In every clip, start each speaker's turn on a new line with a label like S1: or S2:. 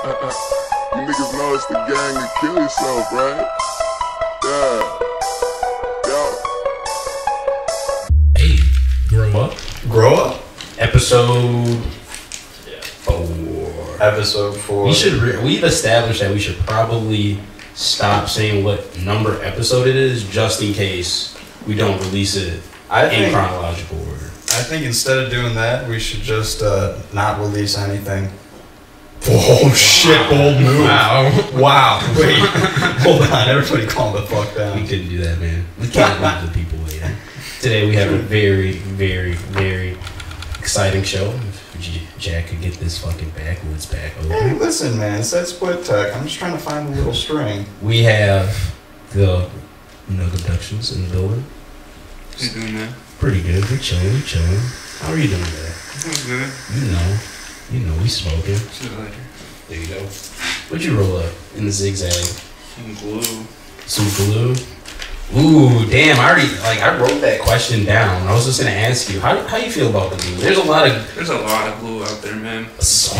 S1: You niggas know it's the gang to kill yourself, right? Yeah.
S2: Hey, grow up.
S3: Grow up.
S2: Episode 4.
S3: Episode 4.
S2: We've established that we should probably stop saying what number episode it is, just in case we don't release it in chronological order.
S3: I think instead of doing that, we should just not release anything. Oh shit! Bold move. Wow. Wait. Hold on. Everybody calm the fuck down.
S2: We couldn't do that, man. We can't leave the people waiting. Today we have a very, very, very exciting show. If Jack could get this fucking backwoods back over.
S3: Hey, listen, man. It's that split tech. I'm just trying to find a little string.
S2: We have the Nug Abductions in the building.
S4: How you doing, man?
S2: Pretty good. We chilling. How are you doing today?
S4: I'm good.
S2: You know, we smoking.
S4: Shit lighter.
S2: There you go. What'd you roll up in the zigzag?
S4: Some glue.
S2: Some glue? Ooh, damn! I wrote that question down. I was just gonna ask you, how you feel about the glue? There's a lot of
S4: glue out there, man.
S2: So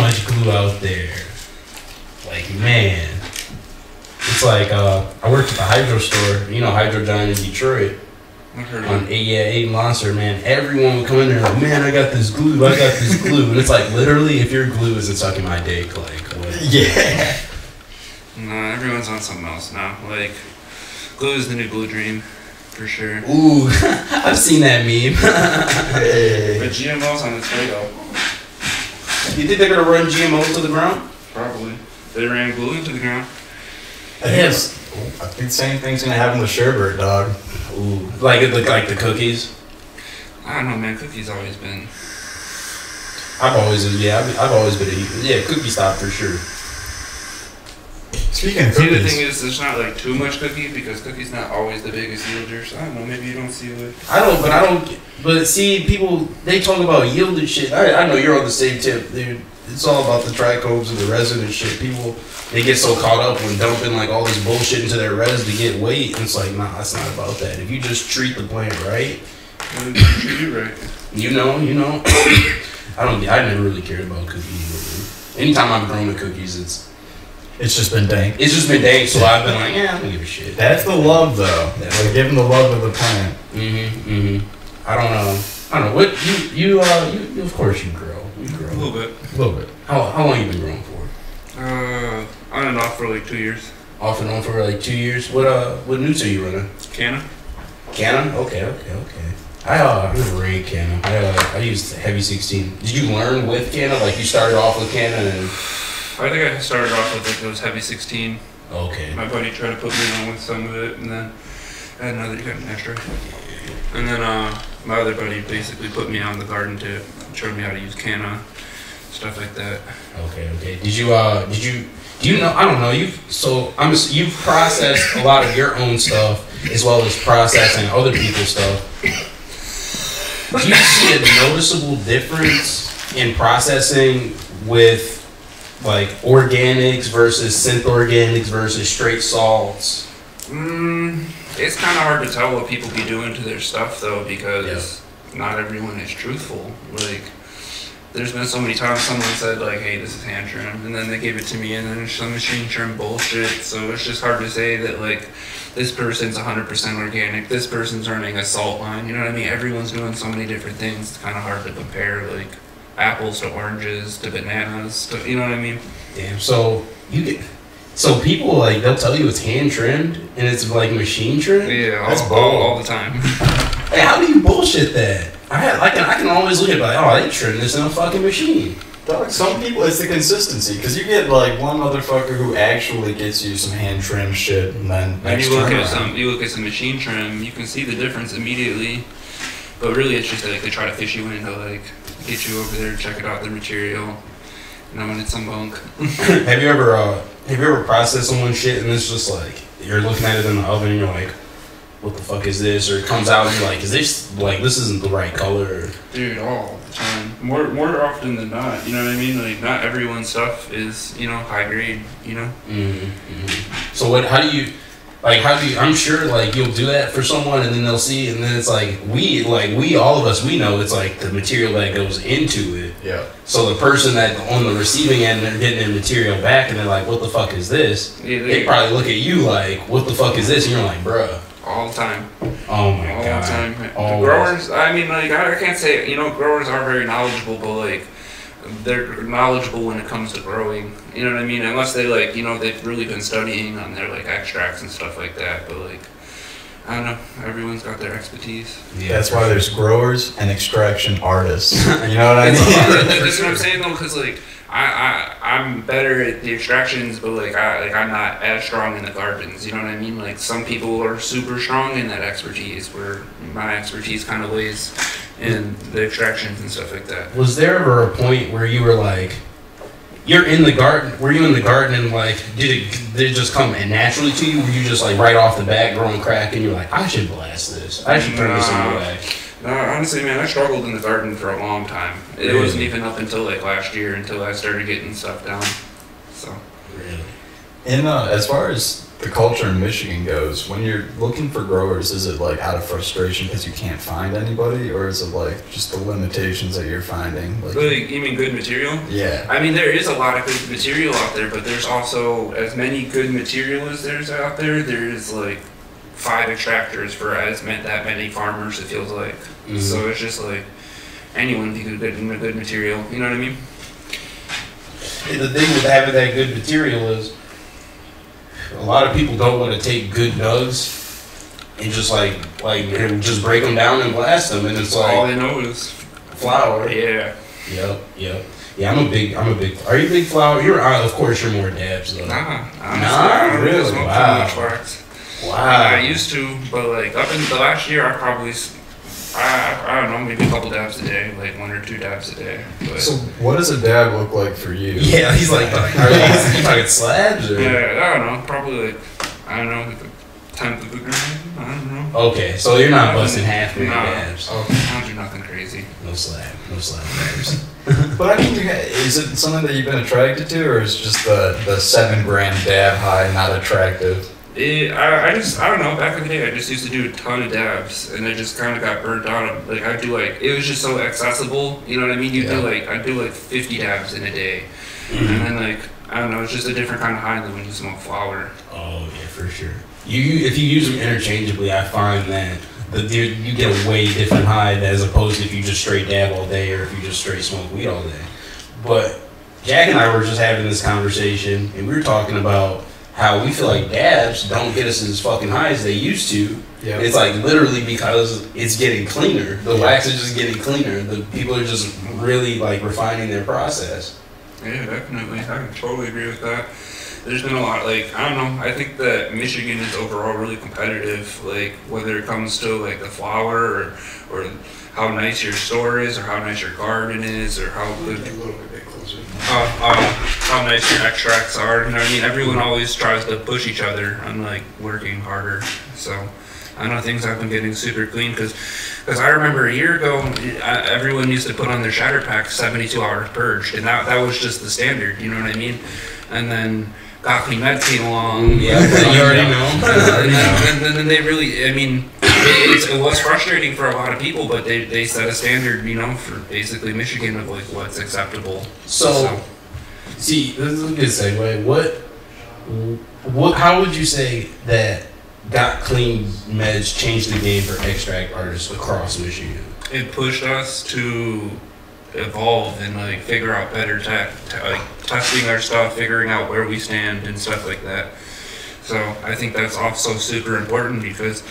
S2: much glue out there. Like, man, it's like I worked at the Hydro store. You know, Hydro Giant in Detroit.
S4: I heard of it.
S2: 8 Monster, man. Everyone would come in there like, man, I got this glue. And it's like, literally, if your glue isn't sucking my dick, like, what?
S3: Yeah.
S4: Nah, everyone's on something else now. Like, glue is the new glue dream, for sure.
S2: Ooh, I've seen that meme.
S3: Hey.
S4: But GMO's on its way, though.
S2: You think they're gonna run GMOs to the ground?
S4: Probably. They ran glue into the ground.
S2: Yes.
S3: I think the same thing's gonna happen with sherbet, dog.
S2: Ooh, like the cookies.
S4: I don't know, man. Cookies always been.
S2: I've always been cookie stop for sure.
S3: Speaking of
S4: See,
S3: cookies,
S4: the thing is, there's not like too much cookie because cookie's not always the biggest yielder. So I don't know. Maybe you don't see it.
S2: But see, people, they talk about yield and shit. I know you're on the same tip, dude. It's all about the trichomes and the resin and shit. People, they get so caught up when dumping like all this bullshit into their res to get weight. And it's like, nah, that's not about that. If you just treat the plant right,
S4: Treat you right.
S2: you know. I never really cared about cookies. Anytime I've grown the cookies, it's
S3: just been dank.
S2: so I've been like, yeah, I don't give a shit.
S3: That's the love, though. Like giving the love of the plant.
S2: I don't know. What you of course you grow. You grow
S4: A little bit.
S2: How long you been growing for?
S4: On and off for like 2 years.
S2: Off and on for like 2 years. What newts are you running?
S4: Canna.
S2: Okay. I never ran Canna. I used heavy 16. Did you learn with Canna? Like you started off with Canna and?
S4: I think I started off with like those heavy 16.
S2: Okay.
S4: My buddy tried to put me on with some of it, and then I had another got an extra. And then my other buddy basically put me on the garden tip, showed me how to use Canna, stuff like that.
S2: Okay. Do you know? I don't know. You've processed a lot of your own stuff as well as processing other people's stuff. Do you see a noticeable difference in processing with like organics versus synth organics versus straight salts?
S4: It's kind of hard to tell what people be doing to their stuff though, because not everyone is truthful. Like, there's been so many times someone said like, hey, this is hand trim, and then they gave it to me and then there's some machine trim bullshit. So it's just hard to say that like this person's 100% organic, this person's running a salt line, you know what I mean? Everyone's doing so many different things, it's kind of hard to compare like apples to oranges to bananas to, you know what I mean?
S2: Damn. So people like they'll tell you it's hand trimmed and it's like machine trimmed.
S4: Yeah,
S3: that's
S4: all the time.
S2: Hey, how do you bullshit that? I can always look at it like, oh, they trimmed this in a fucking machine.
S3: Dog, some people, it's the consistency, because you get like one motherfucker who actually gets you some hand trim shit, and then
S4: you look at some machine trim, you can see the difference immediately. But really, it's just like they try to fish you into like get you over there, check it out, the material, and it's some bunk.
S2: Have you ever processed someone's shit and it's just like you're looking at it in the oven and you're like, what the fuck is this? Or it comes out and you're like, this isn't the right color?
S4: Dude, all the time. More often than not, you know what I mean? Like, not everyone's stuff is, high grade, you know?
S2: So how do you, I'm sure, like, you'll do that for someone and then they'll see, and then it's like, all of us, we know it's like the material that goes into it.
S3: Yeah.
S2: So the person that on the receiving end, they're getting their material back, and they're like, "What the fuck is this?"
S4: Yeah,
S2: They probably look at you like, "What the fuck is this?" And you're like, "Bruh."
S4: all the time.
S2: Oh my
S4: All
S2: god.
S4: the time.
S2: Always.
S4: The growers, I mean, like, I can't say, growers are very knowledgeable, but, like, they're knowledgeable when it comes to growing. You know what I mean? Unless they, like, they've really been studying on their, like, extracts and stuff like that. But, like, I don't know. Everyone's got their expertise.
S3: Yeah, that's why there's growers and extraction artists. You know what I mean?
S4: That's what I'm saying, though, because, like, I'm better at the extractions, but I'm not as strong in the gardens. You know what I mean? Like, some people are super strong in that expertise, where my expertise kind of lays in the extractions and stuff like that.
S2: Was there ever a point where you were like, you're in the garden? Were you in the garden and like, did it just come naturally to you? Were you just like right off the bat growing crack and you're like, I should blast this. I should turn this into way.
S4: No, honestly, man, I struggled in the garden for a long time. It
S2: Really?
S4: wasn't even up until like last year until I started getting stuff down. So.
S2: Really?
S3: And as far as the culture in Michigan goes, when you're looking for growers, is it like out of frustration because you can't find anybody, or is it like just the limitations that you're finding? Like,
S4: You mean good material?
S3: yeah.
S4: I mean, there is a lot of good material out there, but there's also as many good material as there's out there. There is like 5 extractors for that many farmers. It feels like.
S2: Mm-hmm.
S4: So it's just like anyone can get good material. You know what I mean?
S2: And the thing with having that good material is a lot of people don't want to take good nugs and just and just break them down and blast them, and it's like
S4: All they know is
S2: flour.
S4: Yeah.
S2: Yep. Yeah, I'm a big. Are you a big flower? Of course you're more dabs though.
S4: Nah, honestly,
S2: Nah,
S4: I don't
S2: really?
S4: smoke
S2: Wow.
S4: too much wax.
S2: Wow.
S4: I used to, but like up in the last year, I probably, I don't know, maybe a couple dabs a day, like 1 or 2 dabs a day. But
S3: So what does a dab look like for you?
S2: Yeah, he's like, are you talking slabs or?
S4: yeah, I don't know, probably like, I don't know, like a 10th of a gram. I don't know.
S2: Okay, so you're not busting half your
S4: Nah.
S2: dabs.
S4: I don't do nothing crazy.
S2: No slab dabs.
S3: But I mean, is it something that you've been attracted to, or is just the 7 gram dab high not attractive?
S4: I don't know, back in the day I just used to do a ton of dabs and I just kind of got burnt out. Like it was just so accessible, you know what I mean? I'd do like 50 dabs in a day.
S2: Mm-hmm.
S4: And then like, I don't know, it's just a different kind of high than when you smoke flower.
S2: Oh yeah, for sure. If you use them interchangeably, I find that you get a way different high as opposed to if you just straight dab all day or if you just straight smoke weed all day. But Jack and I were just having this conversation and we were talking about how we feel like dabs don't get us as fucking high as they used to.
S3: Yeah.
S2: It's like literally because it's getting cleaner. The wax is just getting cleaner. The people are just really like refining their process.
S4: Yeah, definitely. I can totally agree with that. There's been a lot, like, I don't know, I think that Michigan is overall really competitive, like, whether it comes to, like, the flower or how nice your store is or how nice your garden is or how good,
S1: A little bit closer.
S4: how nice your extracts are. You know what I mean? Everyone always tries to push each other on, like, working harder. So, I know things have been getting super clean because I remember a year ago, everyone used to put on their shatter pack 72 hours purged, and that was just the standard, you know what I mean? And then Got Clean Med came along.
S2: Yeah, you already know.
S4: And then they really, I mean, it was frustrating for a lot of people, but they set a standard, you know, for basically Michigan of like what's acceptable.
S2: So see, this is a good segue. How would you say that Got Clean Meds changed the game for extract artists across Michigan?
S4: It pushed us to evolve and like figure out better tech, like testing our stuff, figuring out where we stand and stuff like that. So I think that's also super important because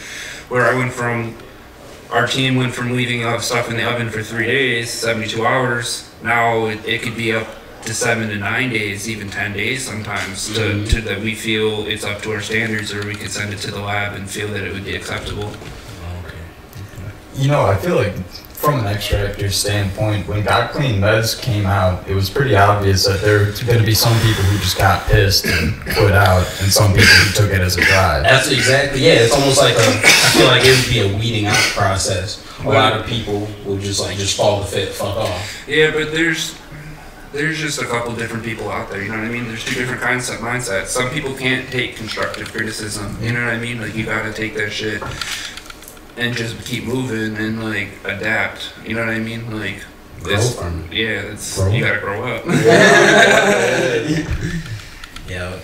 S4: where I went from, our team went from leaving stuff in the oven for 3 days, 72 hours. Now it could be up to 7 to 9 days, even 10 days sometimes, to that we feel it's up to our standards, or we could send it to the lab and feel that it would be acceptable.
S3: You know, I feel like from an extractor standpoint, when Got Clean Meds came out, it was pretty obvious that there were going to be some people who just got pissed and quit out, and some people who took it as a drive.
S2: That's exactly, yeah, it's almost like I feel like it would be a weeding out process. A lot of people will just fall the fit, fuck off.
S4: Yeah, but there's just a couple different people out there, you know what I mean? There's 2 different kinds of mindsets. Some people can't take constructive criticism, you know what I mean? Like, you gotta take that shit and just keep moving and, like, adapt, you know what I mean? Like,
S2: Growth from it.
S4: Yeah, it's
S2: Grow
S4: you
S2: up.
S4: gotta grow up.
S2: Yeah.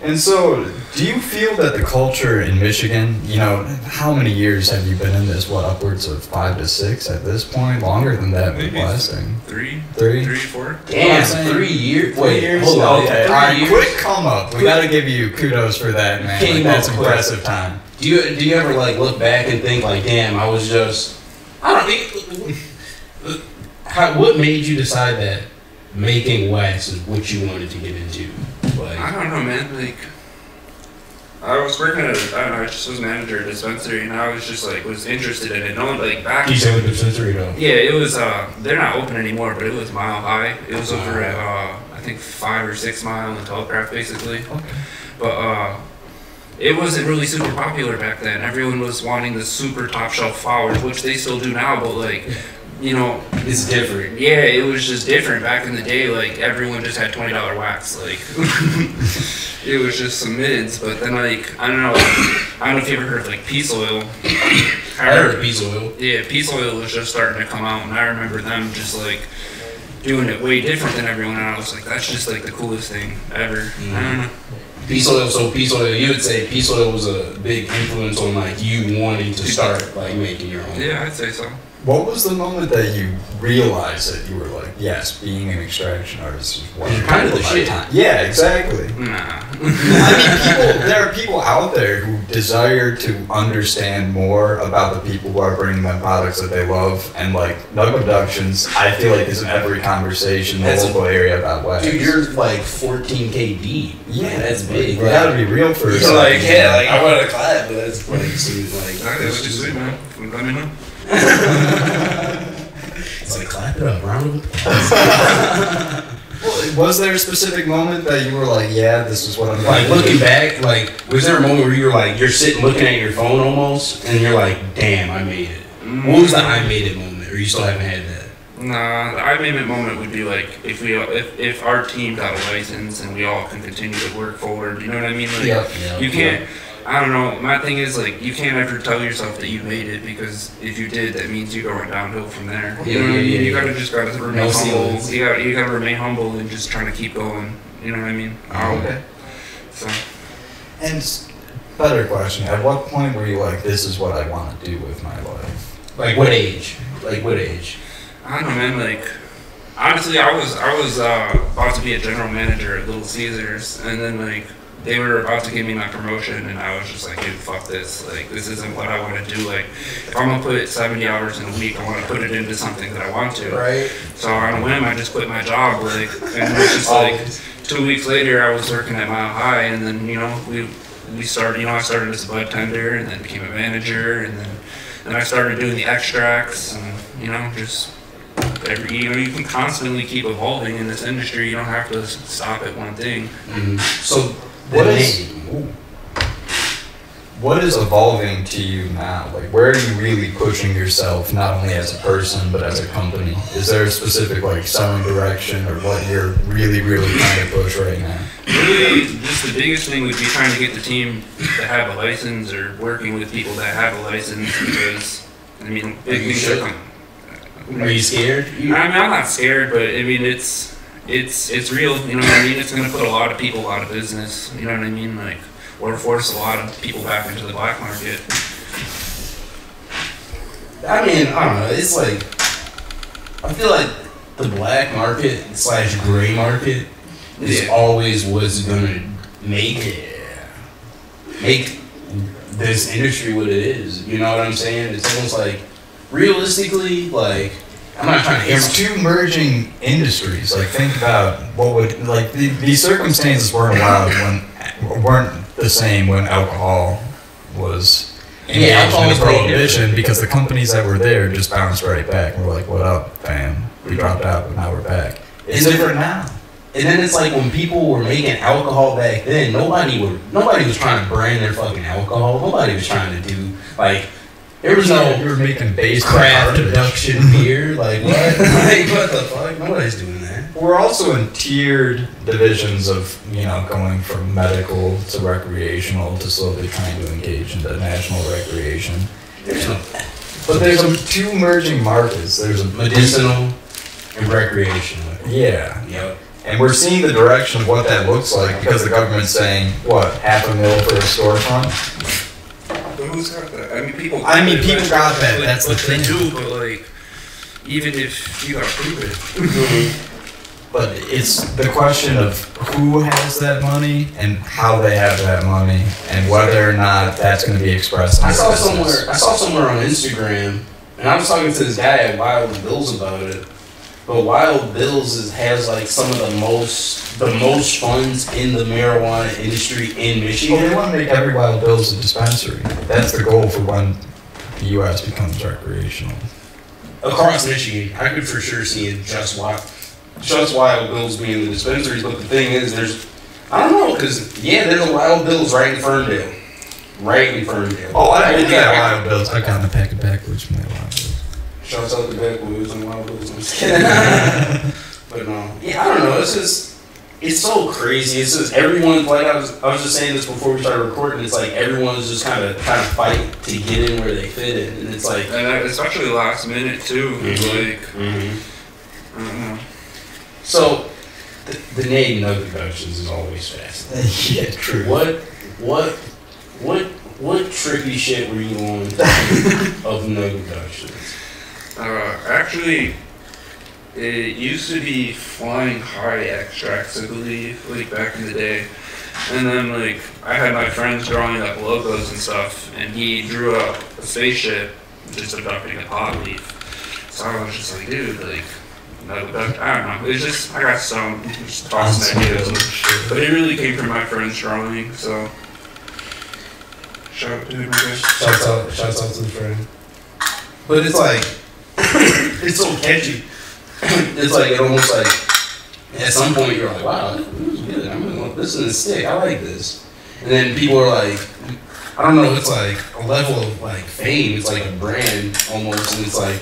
S3: And so, do you feel that the culture in Michigan, you know, how many years have you been in this? What, upwards of 5 to 6 at this point? Longer than that,
S4: Maybe
S3: blasting.
S4: 3, 4.
S2: Damn,
S3: saying
S2: 3 years.
S3: 3 years.
S2: Hold on.
S3: Okay. All
S2: 3
S3: right,
S2: years.
S3: quick come up. We gotta give you kudos for that, man.
S2: Came
S3: Like, that's
S2: up quick.
S3: impressive time.
S2: Do you ever like look back and think like, damn, I was just, I don't think. What made you decide that making wax is what you wanted to get into? Like,
S4: I don't know, man. Like, I was working at, I don't know, I just was manager at a dispensary, and I was just like, was interested in it. No one, like, back.
S2: you said with the dispensary though.
S4: Yeah, it was, they're not open anymore, but it was Mile High. It was over at, I think 5 or 6 Mile in Telegraph, basically.
S3: Okay.
S4: But, it wasn't really super popular back then. Everyone was wanting the super top shelf flowers, which they still do now, but like, you know,
S2: It's different.
S4: yeah, it was just different back in the day. Like, everyone just had $20 wax. Like, it was just some mids. But then, like, I don't know if you ever heard of like Peace Oil.
S2: I heard of Peace Oil.
S4: Yeah, Peace Oil was just starting to come out, and I remember them just like doing it way different than everyone. And I was like, that's just like the coolest thing ever. I don't know.
S2: Peace Oil. So Peace Oil, you would say Peace Oil was a big influence on like you wanting to start like making your own.
S4: Yeah, I'd say so.
S3: What was the moment that you realized that you were like, yes, being an extraction artist is what
S2: You're kind of the shit.
S3: Yeah, exactly.
S4: Nah.
S3: I mean, there are people out there who desire to understand more about the people who are bringing them products that they love, and like Nug Abductions, I feel like is in every conversation in the
S2: That's a-
S3: local area about wax.
S2: Dude, you're like 14K deep.
S3: Yeah,
S2: that's big.
S3: You gotta be real for a
S2: You're
S3: second.
S2: like, yeah, like I want to clap, but that's funny. So like,
S4: Okay, what you sweet, man? Let me know.
S2: it's like clap it up, round of applause.
S3: Well, was there a specific moment that you were like, yeah, this is what I'm
S2: Like
S3: gonna do?
S2: looking back, like was there a moment where you were like you're sitting looking at your phone almost, and you're like, damn, I made it. What was the I made it moment, or you still haven't had that?
S4: Nah, the I made it moment would be like if our team got a license and we all can continue to work forward. You know what I mean? Like,
S3: Yeah.
S4: you can't. I don't know. My thing is like you can't ever tell yourself that you made it, because if you did, that means you're going downhill from there. You know what I mean? You gotta remain
S2: No
S4: humble.
S2: ceilings.
S4: You gotta remain humble and just trying to keep going. You know what I mean?
S3: Okay.
S4: So
S3: And better question, at what point were you like, this is what I want to do with my life?
S2: Like what age? Like what age?
S4: I don't know, man. Like, honestly, I was about to be a general manager at Little Caesars, and then like they were about to give me my promotion, and I was just like, dude, fuck this. Like, this isn't what I want to do. Like, if I'm gonna put 70 hours in a week, I want to put it into something that I want to.
S2: Right.
S4: So on a whim, I just quit my job. Like, and it was just like 2 weeks later, I was working at Mile High, and then you know we started. You know, I started as a bud tender, and then became a manager, and then I started doing the extracts, and you know just. You can constantly keep evolving in this industry. You don't have to stop at one thing.
S2: So
S3: What is evolving to you now? Like, where are you really pushing yourself, not only as a person, but as a company? Is there a specific, like, selling direction, or what you're really, really trying to push right now?
S4: Really, just the biggest thing would be trying to get the team to have a license, or working with people that have a license, because, I mean, big
S2: You
S4: things
S2: should.
S4: are coming.
S2: are you scared?
S4: I mean, I'm not scared, but I mean, it's real. You know what I mean? It's gonna put a lot of people out of business. You know what I mean? Like, or force a lot of people back into the black market.
S2: I mean, I don't know. It's like I feel like the black market / gray market is
S4: Yeah.
S2: always what's gonna make this industry what it is. You know what I'm saying? It's almost like realistically, like I'm not trying to.
S3: It's two merging industries. Like, think about what would, like, these circumstances weren't weren't the same when alcohol was engaged
S2: alcohol
S3: in
S2: was
S3: prohibition, because the companies that were there just bounced right back. We're like, what up, fam? We dropped out, but now we're back. It's different now.
S2: And then it's like when people were making alcohol back then, nobody was trying to brand their fucking alcohol. Nobody was trying to do like there was no
S3: You were making base
S2: craft
S3: garbage.
S2: production beer. Like what? Like what the fuck? Nobody's doing that.
S3: We're also in tiered divisions of, you know, going from medical to recreational to slowly trying to engage into national recreation.
S2: There's no.
S3: But there's two emerging markets. There's a
S2: medicinal and recreational.
S3: Yeah.
S2: Yep.
S3: And we're seeing the direction of what that looks like because the government's saying, what, $500,000 for a storefront?
S4: But who's got that? I mean, people.
S3: Got that. That's the thing.
S4: They do, but like, even if you got proven.
S3: But it's the question of who has that money and how they have that money and whether or not that's going to be expressed.
S2: I saw somewhere on Instagram, and I was talking to this guy at Wild Bills about it. But Wild Bills has like some of the most funds in the marijuana industry in Michigan.
S3: Well, they want to make every Wild Bills a dispensary. That's the goal for when the U.S. becomes recreational.
S2: Across Michigan, I could for sure see it just Wild Bills being the dispensaries. But the thing is, I don't know, because there's a Wild Bills right in Ferndale. Oh, I didn't get
S3: Wild Bills. I got a pack of backwoods from my Wild Bills.
S2: Shouts out to Backwoods and Wild Bills. I'm just kidding. But no, I don't know. It's so crazy. It's just everyone. Like I was just saying this before we started recording. It's like everyone is just kind of trying to fight to get in where they fit in, and it's like,
S4: and especially last minute too. Like, I don't know.
S2: So the name Nug Abductions is always fascinating.
S3: Yeah, true.
S2: What trippy shit were you on of Nug Abductions?
S4: Actually, it used to be flying high extracts, I believe, like back in the day. And then, like, I had my friends drawing up logos and stuff, and he drew up a spaceship just abducting a pot leaf. So I was just like, dude, like, I don't know. It's just, I got some just tossing ideas. But it really came from my friend's drawing, so. Shout out to him, I guess.
S2: Shouts out to the friend. But it's like, it's so catchy. It's like, it almost like, at some point you're like, wow, this is good. This is sick. I like this. And then people are like, I don't know, it's like a level of like fame. It's like a brand almost. And it's like,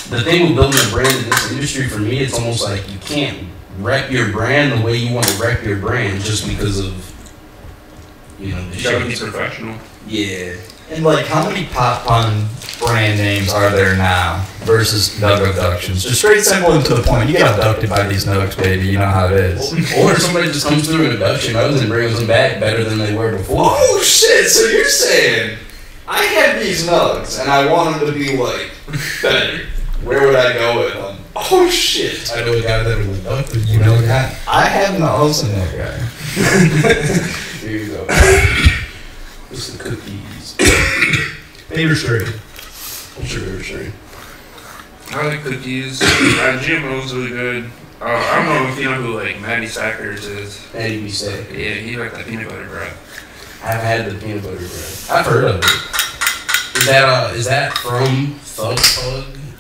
S2: the thing with building a brand in this industry, for me, it's almost like you can't rep your brand the way you want to rep your brand just because of, the
S4: you gotta be professional.
S2: Yeah.
S3: And like, how many pop pun brand names are there now versus Nug Abductions? Just straight, simple, and to the point. You get abducted by these nugs, baby. You know how it is.
S2: Or somebody just comes through an abduction nugs and brings them back better than they were before.
S3: Oh shit! So you're saying I had these nugs and I want them to be like better? Where would I go with them? Oh shit!
S2: I know a guy that was abducted.
S3: You know a guy? I have nugs in that guy.
S2: Here you go. With some cookies.
S3: Favorite strain?
S2: What's your favorite strain?
S4: I like cookies. GMO's really good. I don't know if you know who like Maddie Sackers is.
S2: Maddie B. Sack.
S4: Yeah, he like that peanut butter bread.
S2: I've had the peanut butter bread. I've heard of it. Is that from Thug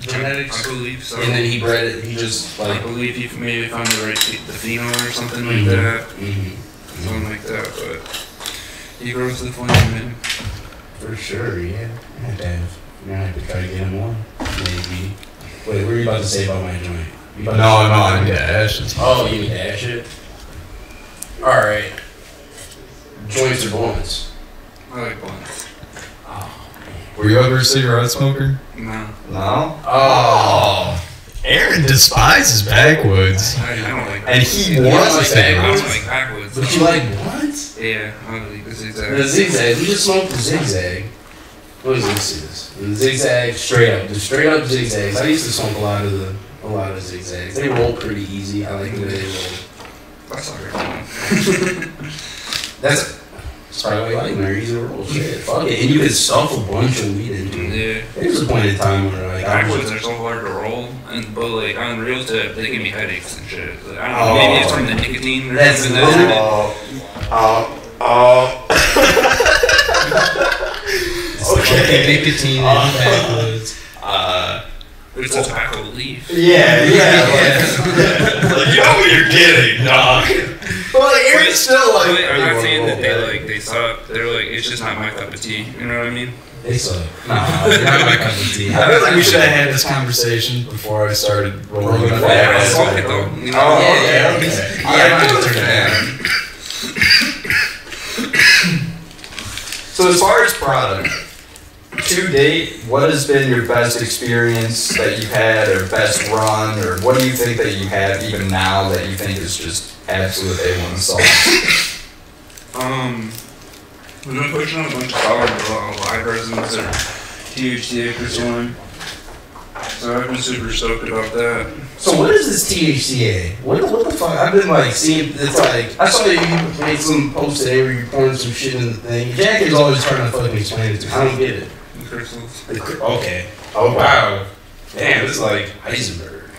S2: Genetics?
S4: I believe so.
S2: And then he bred it. He just
S4: I
S2: like.
S4: believe he maybe found the right the pheno or something like that. Something like that, but he grows to the point, man.
S2: For sure, yeah. I have to have. You're gonna have to try to get him one. Maybe. Wait, what were you about to say about my joint?
S3: No, I need to ash it.
S2: Oh, you need to ash it? Alright. Joints or blunts?
S4: I like blunts.
S2: Oh.
S3: Were you ever a cigarette smoker?
S4: No.
S3: No? Oh. Aaron despises backwoods.
S4: I don't like
S3: And he
S2: You
S3: wants
S2: don't like
S3: to
S4: I
S2: backwoods?
S4: don't like backwoods.
S2: But you like blunts?
S4: Yeah, I don't like the zigzag.
S2: The zigzag. You just smoke the zigzag. What is this? The zigzag straight up. The straight up zigzags. I used to smoke a lot of zigzags. They roll pretty easy. I like the way they roll.
S4: That's not very fun.
S2: That's probably why you like them. They're easy to roll. Shit. Fuck it. And you could stuff a bunch of weed into it.
S4: Yeah.
S2: There was a point in time where like
S4: Backwoods are so hard to roll, but like on real tip, they give me headaches and shit. Like, I don't know, maybe it's from the nicotine or
S2: That's
S4: something.
S2: Okay, nicotine and backwoods.
S4: It's a tobacco leaf.
S3: Yeah. Like, you know what you're getting, dog. But like, Aaron's still like.
S4: I'm not saying that they suck. They're like, it's just not my cup of tea. You know what I mean?
S2: They suck. Nah, they're not my cup of tea.
S3: I feel like we should have had this conversation before I started rolling the
S4: I
S3: backwoods.
S4: smoke it though. You know?
S3: Oh,
S2: Yeah,
S3: okay.
S2: okay.
S3: I So as far as product, To date, what has been your best experience that you've had, or best run, or what do you think that you have even now that you think is just absolute A1 sauce?
S4: We've been pushing on a bunch of solid live resins or THCA crystalline. So I've been super stoked about that.
S2: So what is this THCA? What the fuck? I've been like seeing, it's like, I saw you made some post today where you're pouring some shit in the thing. Jack is always trying to fucking explain it to me. I don't get it.
S4: The crystals.
S2: Okay. Oh wow. Damn, it's like Heisenberg.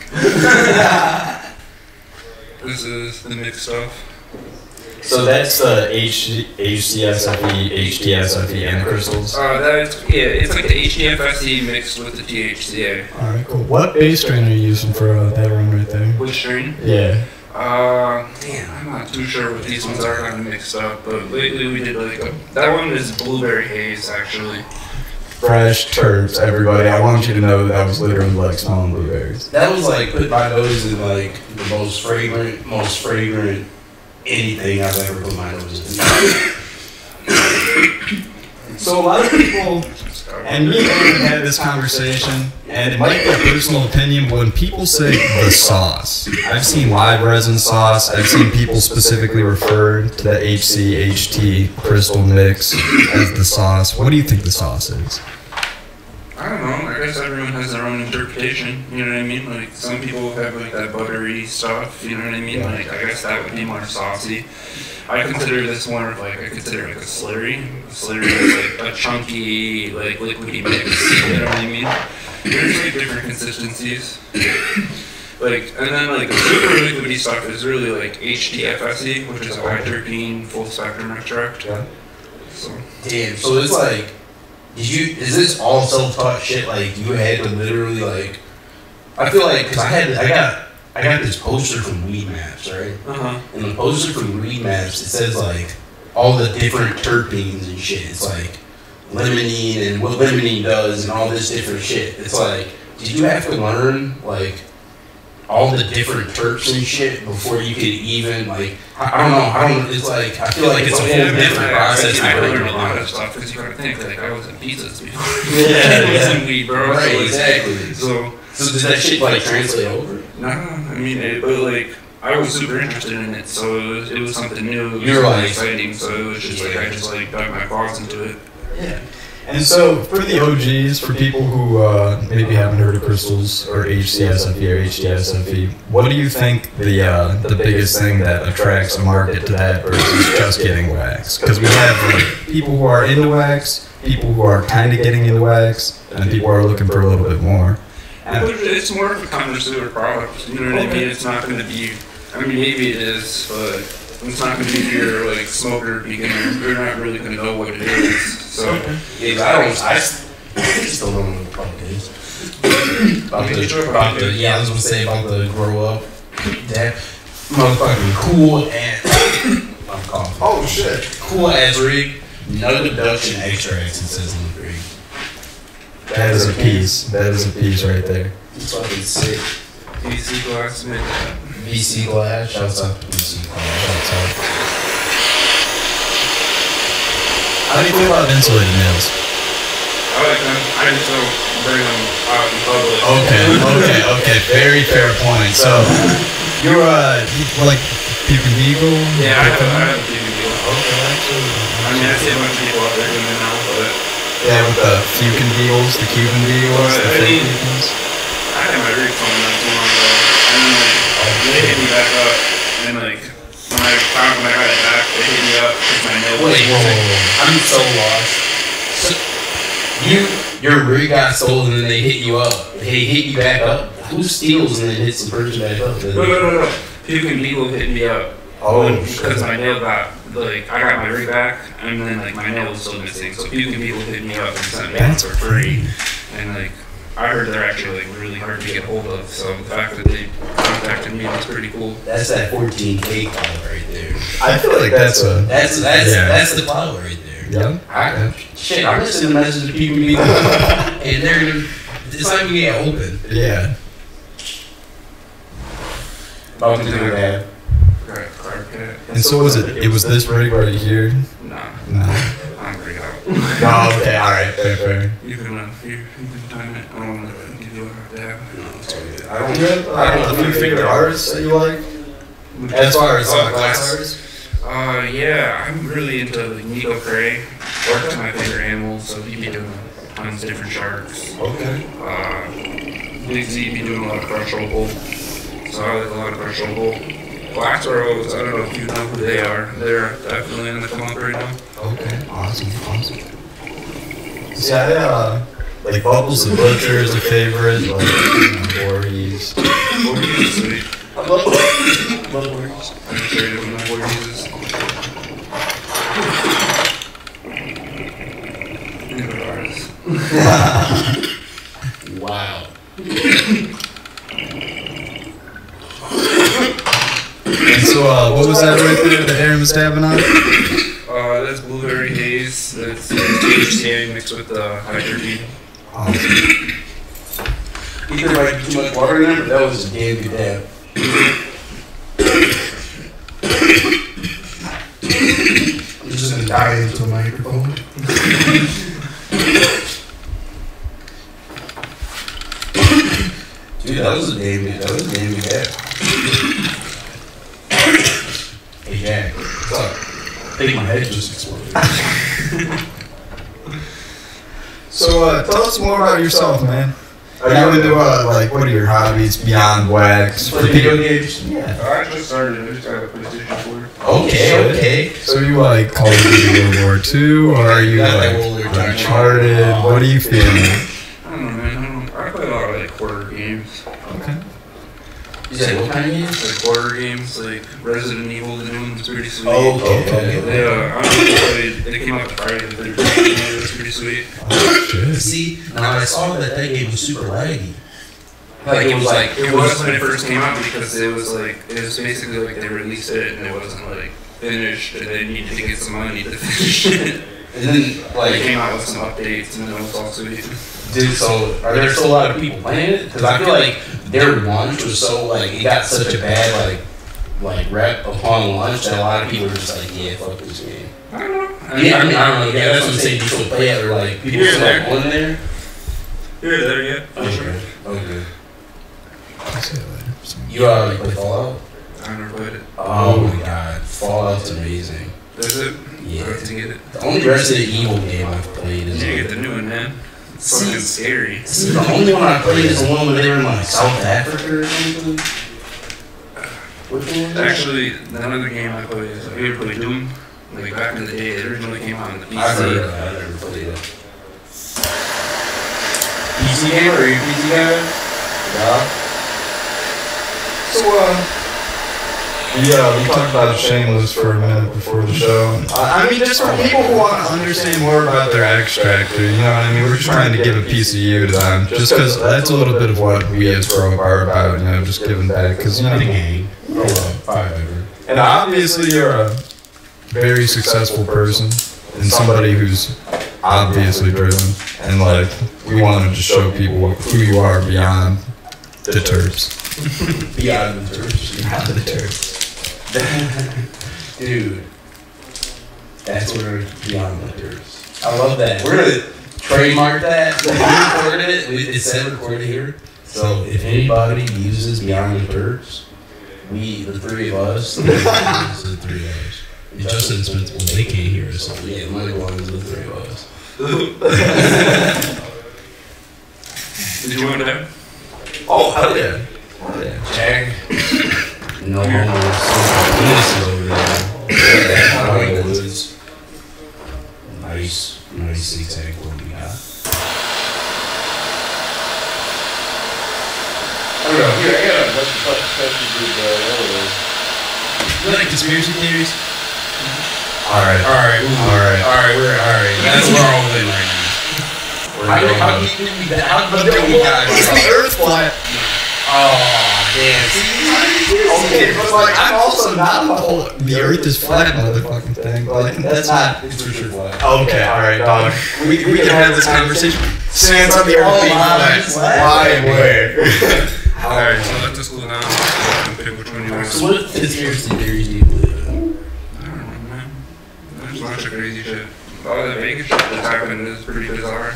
S4: This is the mixed stuff.
S3: So that's the HCSFE, HTSFE, and the crystals?
S4: It's like the HDFSE mixed with the THCA.
S5: Alright, cool. What base strain are you using for that run right there?
S4: Which strain?
S5: Yeah.
S4: Man, I'm not too sure what these ones are kind of mixed up, but lately we did that one is blueberry haze actually.
S3: Fresh Terps, everybody. I want you to know that was literally like smelling blueberries.
S2: That was like put my nose in like the most fragrant anything I've ever put my nose in.
S3: So a lot of people, and me and Aaron had this conversation, and it might be a personal opinion, but when people say the sauce, I've seen live resin sauce, I've seen people specifically refer to the HC-HT crystal mix as the sauce. What do you think the sauce is?
S4: I don't know. I guess everyone has their own interpretation. You know what I mean? Like some people have like that buttery stuff. You know what I mean? Like I guess that would be more saucy. I consider this more of like a slurry. A slurry is like a chunky, like liquidy mix. You know what I mean? There's like different consistencies. And then like the super liquidy stuff is really like HTFSE, which is a high terpene full spectrum extract. Yeah. So.
S2: Damn. So it's like. Is this all self-taught shit? Like you had to literally like, I feel like because I got this poster from Weed Maps, right? And the poster from Weed Maps, it says like all the different terpenes and shit. It's like limonene and what limonene does and all this different shit. It's like, did you have to learn like all the different terps and shit before you could even like? I don't. It's like I feel like it's a whole different process.
S4: I learned a lot of stuff because you gotta think like I was in pizzas before.
S2: Yeah,
S4: I was in weed, bro.
S2: Right,
S4: so
S2: exactly.
S4: So
S2: does that shit like translate over?
S4: No, I mean, but like I was super interested in it, so it was something new. It was
S2: like
S4: exciting, so it was just like I just like dug my claws into it.
S3: Yeah. And so, for the OGs, for people who maybe haven't heard of crystals or HCSFE or HTSFE, what do you think the biggest thing that attracts a market to that versus just getting wax? Because we have like, people who are into wax, people who are kind of getting into wax, and people who are looking for a little bit more.
S4: It's more of a connoisseur product. You know what I mean? It's not going to be. I mean, maybe it is, but. It's not going to be if you're like smoker beginner. You're not really going to know what it is. So
S2: yeah, I still don't know what the fuck it is. I was gonna say about the grow up. That motherfucking cool ass. I'm coughing.
S3: Oh shit!
S2: Cool ass rig. Nug Abduction extracts. It says on the rig.
S3: That is a piece. That is a piece right there.
S2: It's fucking sick.
S4: VC glass made that.
S2: VC glass. Shouts out to VC glass. Shouts out.
S3: How do you feel about insulated nails?
S4: I like them. I just don't bring them out in public.
S3: Okay. Very fair point. So, you're like puking beagle?
S4: Yeah, I have a puking beagle.
S3: Okay, actually.
S4: I mean, I see a bunch of people out there doing it now, but
S3: yeah, with the Fukin beagles, the Cuban beagles, the fake beagles.
S4: I had my rig phone not too long ago, and then like they hit me back up, and like when I got it back, they hit me up because my nail was
S2: I'm so lost. So, your rig got stolen and then they hit you up. They hit you back up. Who steals and then hits the person back up?
S4: No. Puking beagle hit me up.
S3: Oh,
S4: because my nail got like I got my rig back, and then like my nail was still missing. So puking beagle hit me up and sent me out for free, and like. I heard they're actually like really hard to get hold of, so the fact that they contacted me was pretty cool.
S2: That's that 14K clout right there.
S3: I feel like that's
S2: the clout right there.
S3: Yeah.
S2: I'm just sending a message to people and it's not even getting open.
S3: Yeah.
S2: About to do that.
S4: Right,
S3: and so was it? It was this rig right here.
S4: No.
S3: I'm
S4: hungry out.
S3: Oh, okay, alright, fair.
S4: You can time it. I don't want to give you a dab.
S2: No, it's all good.
S3: I don't know, do you favorite artists that you like? As far as glass artists?
S4: Yeah, I'm really into like Nico Cray. Orc's my favorite animal, so he'd be doing tons of different sharks.
S3: Okay.
S4: Big Z be doing a lot of crush opal, so I like a lot of crush opal. Black Rose, I don't know if you know who they are. They're definitely in the come up right now.
S3: Okay, awesome. See, I, like Bubbles the Butcher is a favorite, like, Voorhees.
S4: Voorhees is sweet.
S3: I love Voorhees.
S4: I'm afraid of my Voorhees. Never ours.
S2: Wow.
S3: And so, what was that right there that Aaron was dabbing on?
S4: That's blueberry haze. That's THCA mixed with the hydrogen.
S2: He did like too much water in there, but that was a damn good dab. I'm just gonna die into a microphone. Dude, that was a damn good dab. Hey Jack, what's up? I think my head just exploded.
S3: So, tell us more about yourself, man. Are you into, like, what are your hobbies beyond wax?
S2: For video games?
S3: Yeah.
S4: I just started. I just got a PlayStation 4.
S2: Okay.
S3: So you like Call of Duty World War II, or are you like Uncharted? What are you feeling?
S4: I don't know, man. I play a lot of like horror games.
S3: Okay.
S2: You said what kind of games?
S4: Like horror games, like Resident Evil. The new one's pretty sweet.
S2: Okay.
S4: Yeah, I don't know. They came out Friday the 13th. It was pretty sweet.
S3: Oh, shit.
S2: See, now I saw that game was super laggy.
S4: Like it was when it first came out because it was basically like they released it and it wasn't like finished and they needed to get some money to finish it.
S2: And then,
S4: Like, it came out with some updates and then it was all sweet.
S2: dude, so are there still a lot of people playing it? Because I feel like their launch was so, like, it got such a bad, like rep upon launch that a lot of people were just like, yeah, fuck this game.
S4: I don't know.
S2: I mean, I don't know. Yeah, that's what I'm saying. You still play it, or like people still like on there.
S4: You're there yet?
S2: Okay.
S3: I'll see you later.
S2: You like play Fallout?
S4: I never played it.
S2: Oh my god, Fallout's amazing.
S4: Is it?
S2: Yeah.
S4: I have to get it.
S2: The only Resident Evil game I've played is.
S4: You need to get the new one, man. It's fucking scary.
S2: See, the only one I played is the one where they were in like South Africa or something. Which one?
S4: Actually, another game I played is I ever played Doom. Like back in the day, it originally came out on the PC.
S2: I've heard of it. I never played it. PC game or you PC guy? Yeah.
S3: So, yeah, we talked about Shameless for a minute before the show. I mean, just for people who want to understand more about their extractor, you know what I mean? We're trying to give a piece of you to them, just because that's a little bit of what we as Grove are about, you know, just giving back, because, you know,
S2: The gang. Oh, five ever.
S3: and obviously you're a very successful person, and somebody who's obviously driven, and, like, we wanted to show people who you are beyond the Terps.
S2: Beyond the Terps.
S3: Beyond the Terps.
S2: Dude. That's where Beyond the Terps. I love that. We're gonna trademark that. We recorded it. It said recorded here. So if anybody uses Beyond the Terps, the three of us, the three of us. Justin Smith, well, they can't hear us. So yeah, my one is the three of us.
S4: Did you want that?
S2: Oh, hell yeah. Jack. No homo. Over there. Yeah, woods. Nice zigzag wood we got. I don't know. Here, I got a bunch of fucking special group
S3: You like conspiracy theories?
S2: Alright. That's where all of them right now. How do you think we got? How do we got?
S3: Is the Earth flat?
S2: Oh, damn.
S3: Okay, but like, I'm also not the whole the Earth is flat motherfucking thing. Like, that's not.
S2: It's for sure flat.
S3: Okay, alright, dog. We can have this conversation. Stands on the Earth being flat. Why and where?
S4: Alright, so let this cool down. And pick which one you want.
S2: So what conspiracy theories do you believe in?
S4: I don't know, man. There's a bunch of crazy shit. all the Vegas shit that's happened is pretty bizarre.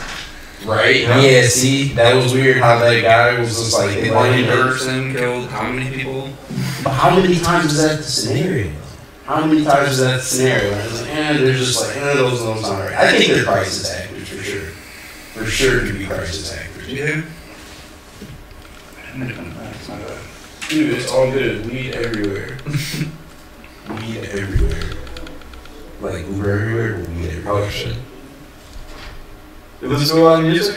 S2: Right? Yeah, see, that was weird how that guy was just like, they
S4: One
S2: wanted
S4: person killed how many people?
S2: But how many times was that the scenario? How many times was that the scenario? And I was like, they're just like, those don't sound right. I think they're crisis actors for sure. For sure to be crisis actors.
S4: Yeah.
S2: Dude, it's all good. Weed everywhere. Weed everywhere. Like Uber everywhere, weed everywhere.
S3: Oh shit. You listen to a lot of music?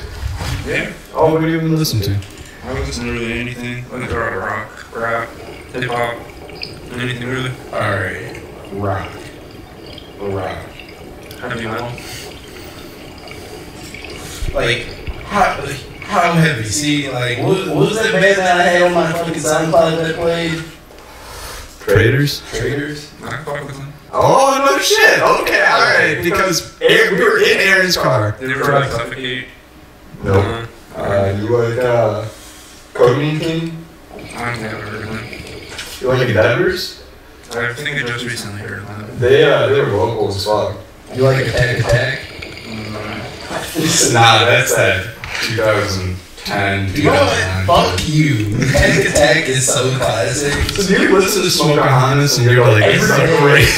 S4: Yeah.
S3: Oh, what do you even listen to?
S4: I don't listen to really anything. I throw out rock, rap, hip hop, anything really.
S2: Alright. Rock. Rock.
S4: Heavy metal.
S2: Like, how heavy? See, like, what was that band that I had on my fucking SoundCloud that played?
S3: Traders?
S2: Traders?
S4: I fuck with them.
S3: Oh, no shit. Okay, alright. Because we were in Aaron's car.
S4: They were like Suffocate.
S3: No. You like, Codeine King?
S4: I've never heard of them.
S3: You like Denvers?
S4: I think I just recently heard of them.
S3: They were local as fuck.
S2: You like Attack?
S3: Nah, that's that 2010.
S2: You know what? Fuck you. Attack is so classic.
S3: So do you listen to Smokeahonis and you're like, this is great.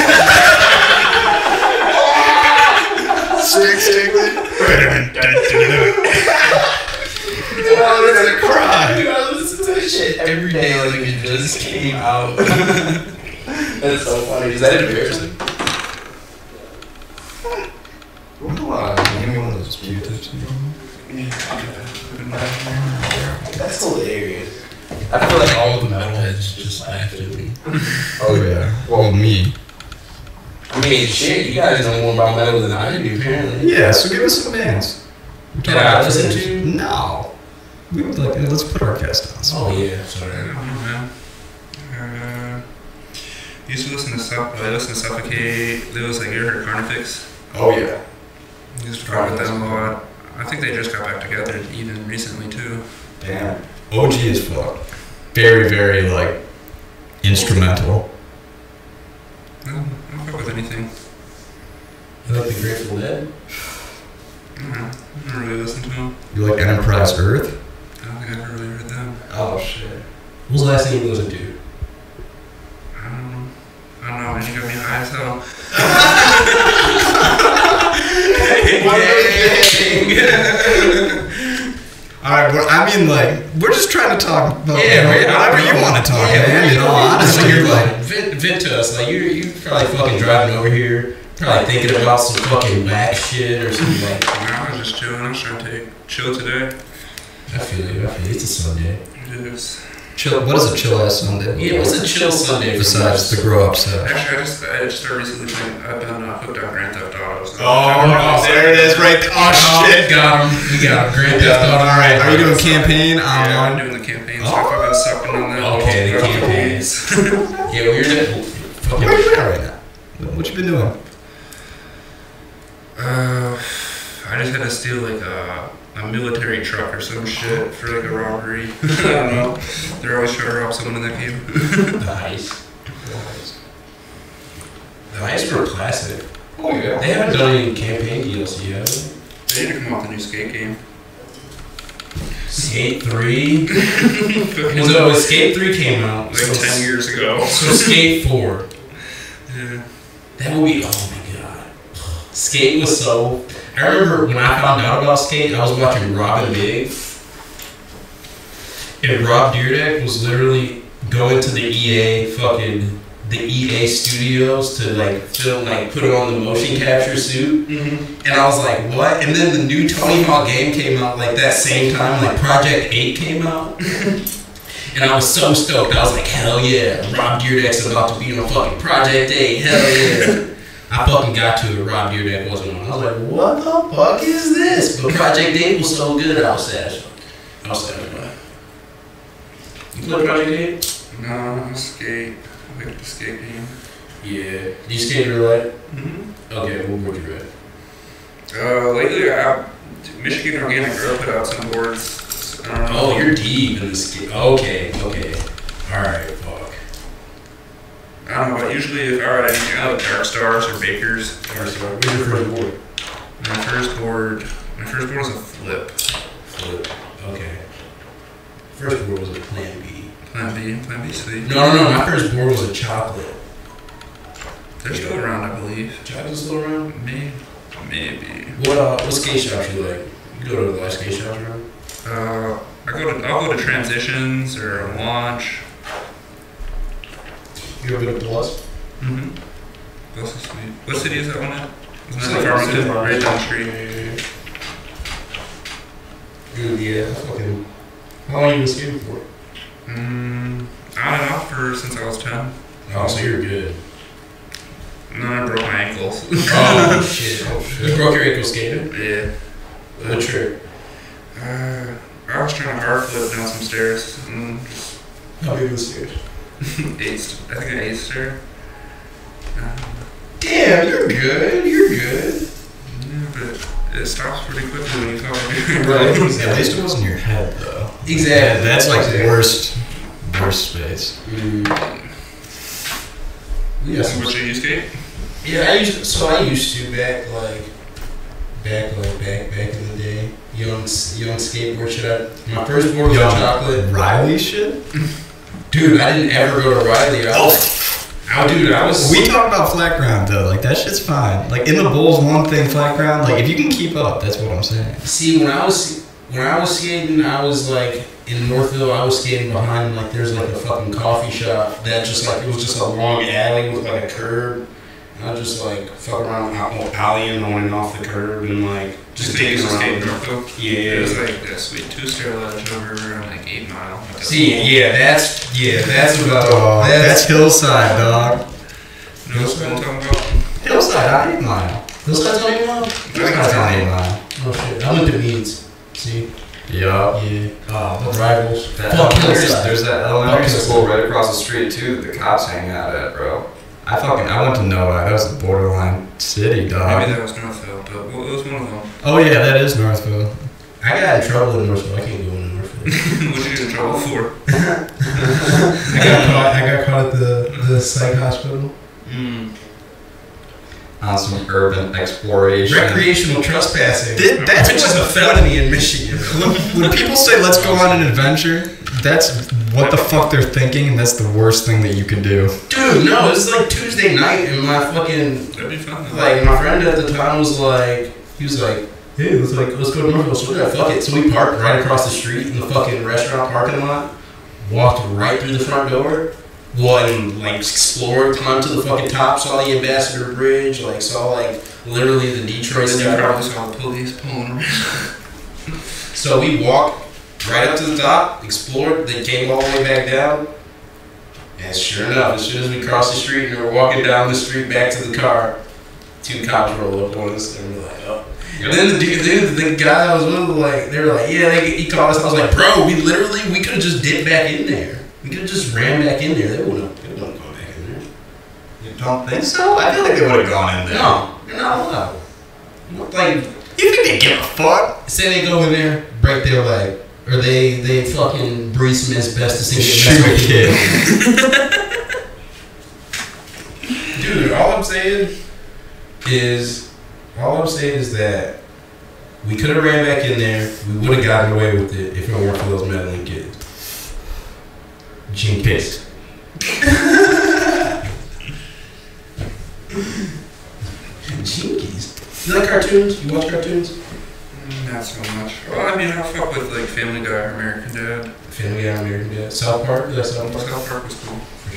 S2: Oh, that's a cry. Dude, I listen to this shit every day like it just came out. That's so funny. Is that embarrassing?
S3: Give me one of those Q-tips.
S2: That's hilarious. I feel like all the metalheads just laughed at me.
S3: Oh yeah. Well, me.
S2: I mean, shit, you guys know more about metal than I do, apparently.
S3: Yeah, so give us some bands.
S2: Did I listen to?
S3: No. We would like, let's put our cast on.
S2: Oh, yeah, sorry.
S4: Used to listen to I listened to Suffocate. There was like, you heard Carnifex?
S3: Oh yeah.
S4: Used to rock with them a lot. I think they just got back together even recently too.
S3: Damn. OG is fuck. Very, very like instrumental.
S4: No, I don't fuck with anything.
S2: You like the Grateful Dead?
S4: I don't really listen to them.
S3: You like Enterprise Earth?
S4: I don't think I've ever really heard them.
S3: Oh shit.
S2: What was the last thing you listened to?
S4: I don't know. I don't know, man. You got me high as hell.
S3: Alright, well, I mean, like, we're just trying to talk about
S2: whatever
S3: you want to talk,
S2: yeah,
S3: man. You know, honestly, you're like,
S2: vent to us. Like, you probably fucking driving over here, probably thinking about some fucking whack shit or something like that.
S4: I was just chilling. I was trying to chill today.
S2: I feel you. It's a Sunday.
S4: It is.
S3: chill. What is a chill ass Sunday?
S2: Yeah, what's a chill Sunday
S3: Besides the grow up stuff.
S4: Actually, I just started recently playing. I've been hooked on Grand Theft Auto. So
S3: There it is, right there. Oh, shit.
S2: Got him. We got him. Grand Theft Auto.
S3: All right. Are you doing campaign?
S4: Yeah, I'm doing the campaign stuff. I've been sucking on that.
S2: Okay, the campaigns. Yeah, well, you're doing fucking.
S3: Where you at right now? What you been doing?
S4: I just had to steal like a military truck or some shit for like a robbery. I don't know. They're always trying to rob someone in that game.
S2: The heist. The heists were classic.
S3: Oh yeah.
S2: They haven't done any campaign DLC yet.
S4: They need to come out with a new skate game.
S2: Skate 3? So Skate 3 came out.
S4: Like 10 years ago.
S2: So Skate 4.
S4: Yeah.
S2: That would be, oh my god. Skate was so... I remember when I found out about Skate, I was watching Rob and Big. And Rob Dyrdek was literally going to the EA studios to like film, like put on the motion capture suit. And I was like, what? And then the new Tony Hawk game came out like that same time, like Project 8 came out. And I was so stoked. I was like, hell yeah, Rob Dyrdek's about to be on fucking Project 8, hell yeah. I fucking got to it, Rob Dyrdek wasn't on. I was like, what the fuck is this? But Project 8 was so good, I was sad. I was sad about it. You play Project 8?
S4: No, skate. I like the skate game.
S2: Yeah. Do you skate real life? Okay, what board you at?
S4: Lately, Michigan Organic Grill put out some boards.
S2: Oh, you're deep in the skate. Okay. Alright, fuck.
S4: I don't know, but usually if I need Dark Stars or Bakers.
S2: Where's your first board?
S4: My first board was a flip.
S2: Flip. Okay. First board was a Plan B.
S4: Plan B, sweet.
S2: No. My first board was a chocolate.
S4: They're still around, I believe.
S2: Chocolate's still around?
S4: Maybe.
S2: What skate shops you like? You go to the last skate shops around?
S4: I'll go to Transitions or a Launch.
S2: You ever been to Plus?
S4: Mm-hmm. Plus is sweet. What city is that one at? Isn't
S2: It's
S4: that
S2: like
S4: Farmington?
S2: Farmington.
S4: Right down the street.
S2: Good, yeah. Fucking. How long you been skating for?
S4: On and off since I was 10.
S2: Oh, so you're good.
S4: And then I broke my ankles.
S2: Oh shit! You broke your ankle skating?
S4: Yeah.
S2: What trick?
S4: I was trying to hard flip down some stairs.
S2: How big was the stairs?
S4: I think an 8 stair.
S2: Damn, you're good. You're good.
S4: Yeah, but it stops pretty quickly when you fall over.
S2: Right.
S3: At least it wasn't your head, though.
S2: Exactly.
S3: Yeah, that's like
S2: Exactly.
S3: worst space.
S2: Yes.
S4: What you skate?
S2: Yeah, I used to back in the day. Young skateboard shit. My first board was a chocolate.
S3: Riley shit?
S2: Dude, I didn't ever go to Riley. I was.
S3: We talk about flat ground though, like that shit's fine. Like in the bowl's one thing, flat ground. Like if you can keep up, that's what I'm saying.
S2: See, when I was skating, I was like in Northville. I was skating behind like there's like a fucking coffee shop that just like it was just a long alley with like a curb. And I just like fuck around alleying on and off the curb and like just taking
S4: skate
S2: around.
S4: Northville.
S2: Yeah.
S4: It was like a sweet 2-stair ledge over like 8 Mile.
S2: See, that's about
S3: That's hillside, dog.
S4: You know what I'm talking about?
S3: Hillside, I 8 Mile.
S2: Hillside's on 8 Mile?
S3: Hillside's on 8 Mile.
S2: Oh shit, I went to Meads. See?
S3: Yup.
S2: Yeah. The rivals.
S3: There's that elementary school right across the street too that the cops hang out at, bro. I went to Noah. That was the borderline city, dog.
S4: Maybe that was Northville, but it was one of them.
S3: Oh yeah, that is Northville.
S2: I got in trouble in Northville. I can't go in Northville.
S4: What'd you get in trouble for?
S5: I got caught at the psych hospital.
S3: On some urban exploration.
S2: Recreational trespassing.
S3: That's
S2: which is a felony in Michigan.
S3: When people say let's go on an adventure, that's what the fuck they're thinking, and that's the worst thing that you can do.
S2: Dude, no, this is like Tuesday night, and my fucking
S4: That'd be fun.
S2: like my friend at the time was like, he was like, hey, let's go to Northville. So we're like, fuck it. So we parked right across the street in the fucking restaurant parking lot, walked right through the front door. And like explored, climbed to the fucking top, saw the Ambassador Bridge, like saw like literally the Detroit
S4: Then you probably
S2: skyline.
S4: saw the police pulling around.
S2: So we walked right up to the top, explored, then came all the way back down. And sure enough, as soon as we crossed the street and we were walking down the street back to the car, 2 cops rolled up on us and we were like, oh. And then the guy I was with, like, they were like, yeah, he called us. I was like, bro, we could have just dipped back in there. We could have just ran back in there. They wouldn't have gone back in there.
S3: You don't think so? I feel like they would have gone in there.
S2: No, you're not allowed. Like,
S3: You think they give a fuck?
S2: say they go in there, break their leg, or they fucking breathe some asbestos and
S3: Shoot a kid.
S2: Dude, all I'm saying is that we could have ran back in there. We would have gotten away with it if it weren't for those meddling kids. Jinkies. Jinkies. You like cartoons? You watch cartoons?
S4: Not so much. Well, I mean, I fuck with like Family Guy or American Dad.
S2: Family Guy, American Dad. South Park? You like South Park?
S4: South Park was cool.
S2: For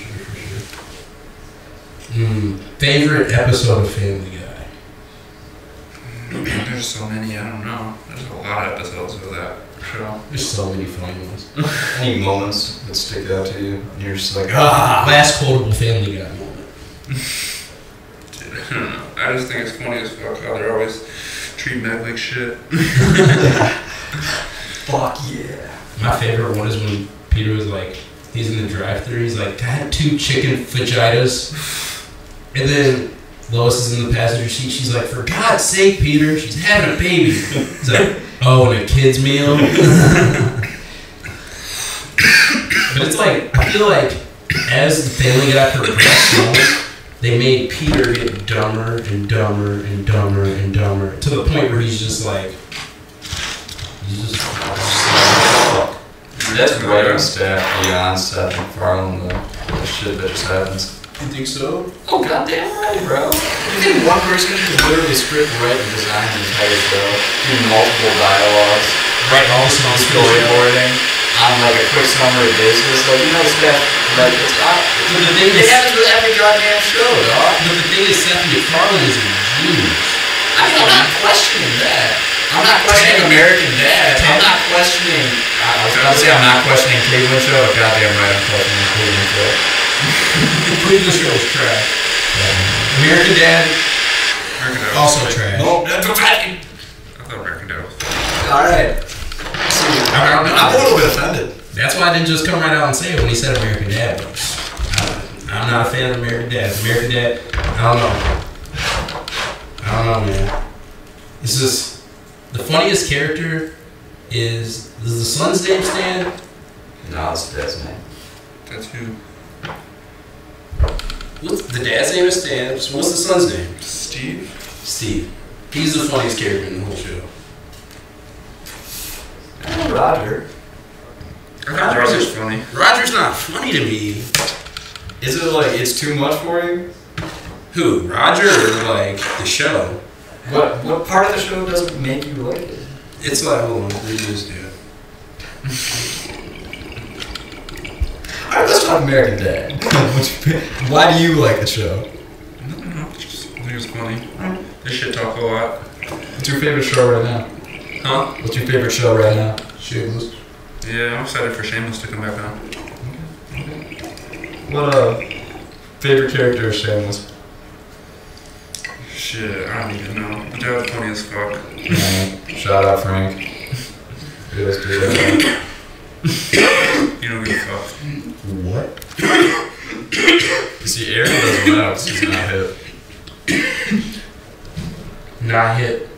S2: sure. Favorite episode of Family Guy?
S4: There's so many, I don't know. There's a lot of episodes of that show.
S2: There's so many funny ones.
S3: Any moments that stick out to you? And you're just like,
S2: Last quotable Family Guy moment.
S4: Dude, I don't know. I just think it's funny as fuck how they're always treating Meg like shit.
S3: fuck yeah.
S2: My favorite one is when Peter was like, he's in the drive-thru. He's like, I had 2 chicken fajitas, and then Lois is in the passenger seat. She's like, for God's sake, Peter, she's having a baby. He's like, oh, and a kid's meal. But it's like, I feel like as the Family Guy progressed on, they made Peter get dumber and dumber and dumber and dumber to the point where he's just like, fuck.
S3: That's writing staff beyond Seth MacFarlane, though. The shit that just happens.
S2: You think so?
S3: Oh, goddamn right, bro. You think one person can literally script write and design the entire show, do multiple dialogues,
S2: Right, also on
S3: storyboarding on like a quick summary basis? Like, you know, Seth, like, it's not.
S2: But the thing
S3: It
S2: is,
S3: happens with every goddamn show, dog.
S2: but the thing is, Seth MacFarlane is a genius.
S3: I mean, I'm not questioning that. I'm not questioning American Dad. I'm not questioning. I was about to say I'm not questioning Cleveland Show. Goddamn right, I'm questioning Cleveland Show.
S2: Cleveland Show is trash. American Dad,
S4: American Dad.
S2: also trash.
S3: No, that's what's happening.
S4: I thought American Dad was.
S3: Alright.
S2: I'm
S3: I'm a little bit offended.
S2: That's why I didn't just come right out and say it when he said American Dad. I'm not a fan of American Dad. American Dad, I don't know, man. It's just, the funniest character is, does the son's name stand?
S3: No, it's the dad's name.
S4: That's who?
S2: What's the dad's name is Stan. So what's the son's name?
S4: Steve?
S2: Steve. He's the funniest character in the whole show.
S3: Roger.
S4: I thought Roger's funny.
S2: Roger's not funny to me.
S3: Is it like, it's too much for you?
S2: Who? Roger or like the show?
S3: What part of the show doesn't make you like it?
S2: It's like, hold on, let me just do it.
S3: Alright, let's talk American Dad. Why do you like the show?
S4: I don't know. I think it's funny. They shit talk a lot.
S3: What's your favorite show right now?
S4: Huh?
S3: What's your favorite show right now?
S2: Shameless.
S4: Yeah, I'm excited for Shameless to come back on.
S3: What favorite character is Shameless?
S4: Shit, I don't even know. But that was funny as fuck.
S3: Shout out Frank. Dude, let's do that.
S4: You don't give a fuck.
S2: What?
S3: See, Aaron doesn't know because he's not hip.
S2: Not hit.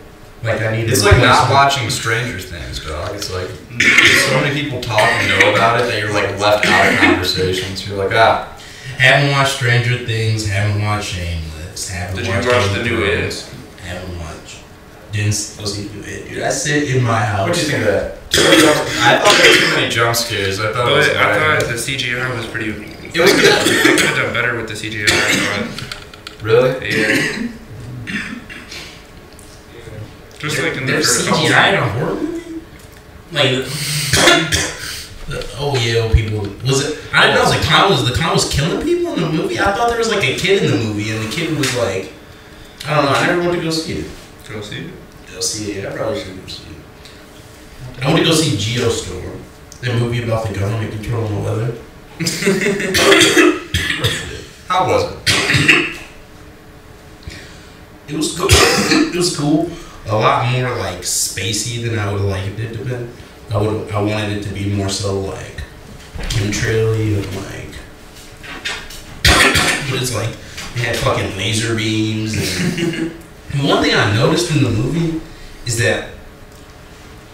S2: Like I need.
S3: It's like not watching Stranger Things, dog. It's like so many people talk and know about it that you're like left out of conversations. You're like, ah.
S2: Haven't watched Stranger Things. Haven't watched Shameless. Haven't
S4: Did you
S2: watched
S4: watch
S2: Game
S4: the new
S2: of
S4: It?
S2: Thrones. Haven't watched. Didn't go see the new It. Dude, I sit in my house.
S3: What do you think of that? I thought there were too many jump scares. I thought it was.
S4: But I thought the CGI was pretty.
S3: It was good.
S4: They could have done better with the CGI. But
S3: Really?
S4: yeah. Just like in the
S2: There's
S4: first
S2: CGI in a horror movie. Like, oh yeah, people. Was it? I didn't know the clown was killing people in the movie. I thought there was like a kid in the movie, and the kid was like, I don't know. I never went to go see it.
S4: Go see it.
S2: Go see it. I probably should go see it. I want to go see Geostorm, the movie about the government controlling the weather.
S3: How was it?
S2: It was cool. It was cool. A lot more like spacey than I would have liked it to be. I wanted it to be more so like chemtrail-y and like, but it's like it had fucking laser beams and one thing I noticed in the movie is that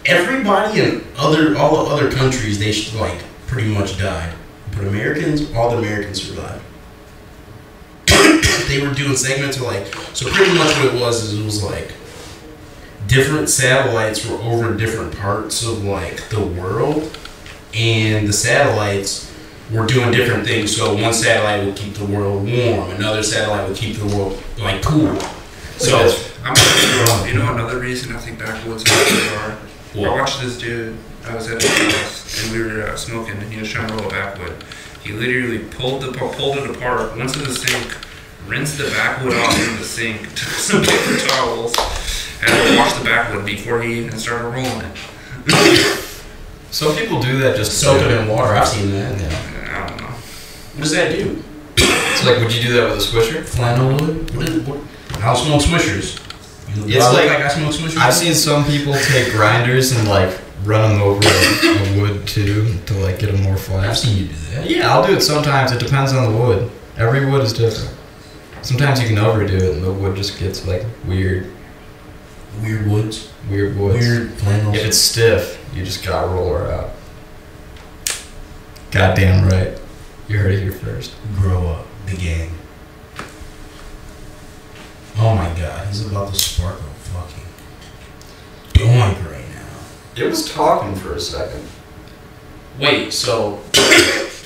S2: everybody in all the other countries they like pretty much died, but all the Americans survived. They were doing segments of like, so pretty much what it was like different satellites were over different parts of like the world, and the satellites were doing different things. So one satellite would keep the world warm, another satellite would keep the world like cool. So
S4: You know another reason I think backwoods are. I watched this dude. I was at his house and we were smoking, and he was trying to roll a backwood. He literally pulled it apart, went to the sink, rinsed the backwood off in the sink, took some paper towels, and washed the backwood before he even started rolling it.
S3: Some people do that just
S2: soak it in water. I've seen that. Yeah.
S4: I don't know.
S2: What does that do?
S3: So like, would you do that with a swisher?
S2: Flannel wood? What? I don't smoke swishers.
S3: It's like
S2: I smoke swishers.
S3: I've seen some people take grinders and like run them over a wood too to like get them more flat.
S2: I've seen you do that.
S3: Yeah, I'll do it sometimes. It depends on the wood. Every wood is different. Sometimes you can overdo it and the wood just gets like weird.
S2: Weird woods.
S3: Weird woods.
S2: Weird flannels.
S3: If it's stiff, you just gotta roll her out. Goddamn right. You heard it here first.
S2: Grow up, the gang. god, he's about to spark a fucking doink right now.
S3: It was talking for a second.
S2: Wait, so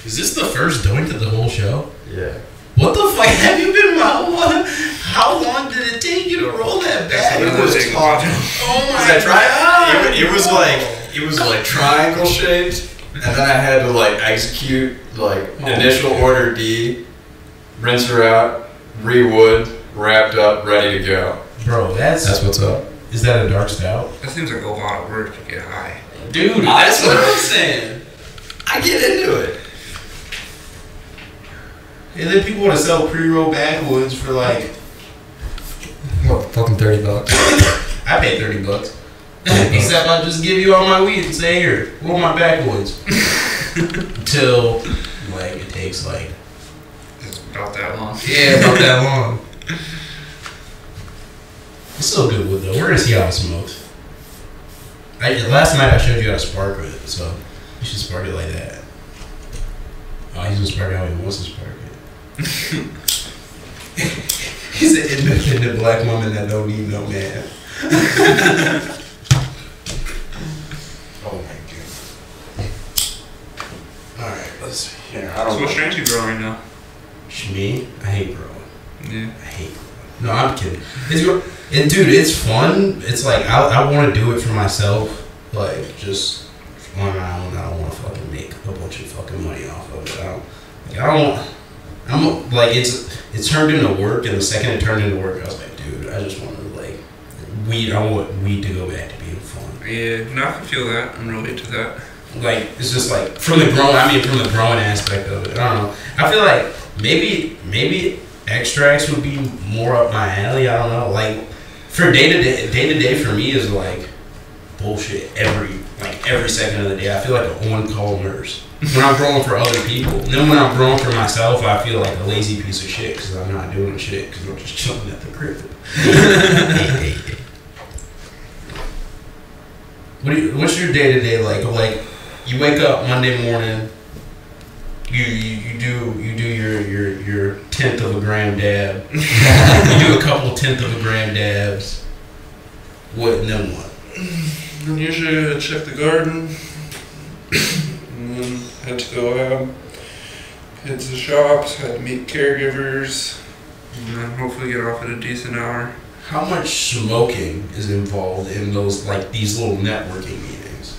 S2: is this the first doink of the whole show?
S3: Yeah.
S2: What the fuck? Have you been how long did it take you to roll that back?
S3: It was talking.
S2: Oh my
S3: god. It was like triangle shaped, and then I had to like execute like initial order D, rinse her out, rewood, wrapped up, ready to go.
S2: Bro, that's
S3: what's up.
S2: Is that a dark stout?
S4: That seems like a lot of work to get high.
S2: Dude, that's what I'm saying.
S3: I get into it.
S2: And then people want to sell pre-roll backwoods for like
S3: What, fucking $30?
S2: I paid $30. Except I just give you all my weed and say, here, roll my backwoods. Until like it takes like
S4: It's about that long.
S2: yeah, about that long. It's still good wood though. We're gonna see how it smokes. Last night I showed you how to spark it, so you should spark it like that. Oh, he's gonna spark it how he wants to spark it. He's an independent black woman that don't need no man. Oh my god. Alright, let's see here. I don't
S4: So what
S2: know.
S4: strains you growing right now?
S2: Me? I hate growing.
S4: Yeah.
S2: I hate growing. No, I'm kidding. Dude, it's fun. It's like I want to do it for myself. Like just on my own. I don't want to fucking make a bunch of fucking money off of it. I'm like it's turned into work, and the second it turned into work, I was like, dude, I just want to like weed. I want weed to go back to being fun.
S4: Yeah, no, I can feel that. I'm related to that.
S2: Like it's just like from the growing aspect of it. I don't know. I feel like maybe extracts would be more up my alley. I don't know. Like for day to day for me is like bullshit every second of the day. I feel like an on-call nurse when I'm growing for other people. And then when I'm growing for myself, I feel like a lazy piece of shit because I'm not doing shit because I'm just chilling at the crib. What's your day to day like? Like you wake up Monday morning. You do your 1/10 of a gram dab. You do a couple 1/10 of a gram dabs. What? And then what?
S4: And usually I check the garden, and then head to the lab, head to the shops, head to meet caregivers, and then hopefully get off at a decent hour.
S2: How much smoking is involved in those like these little networking meetings?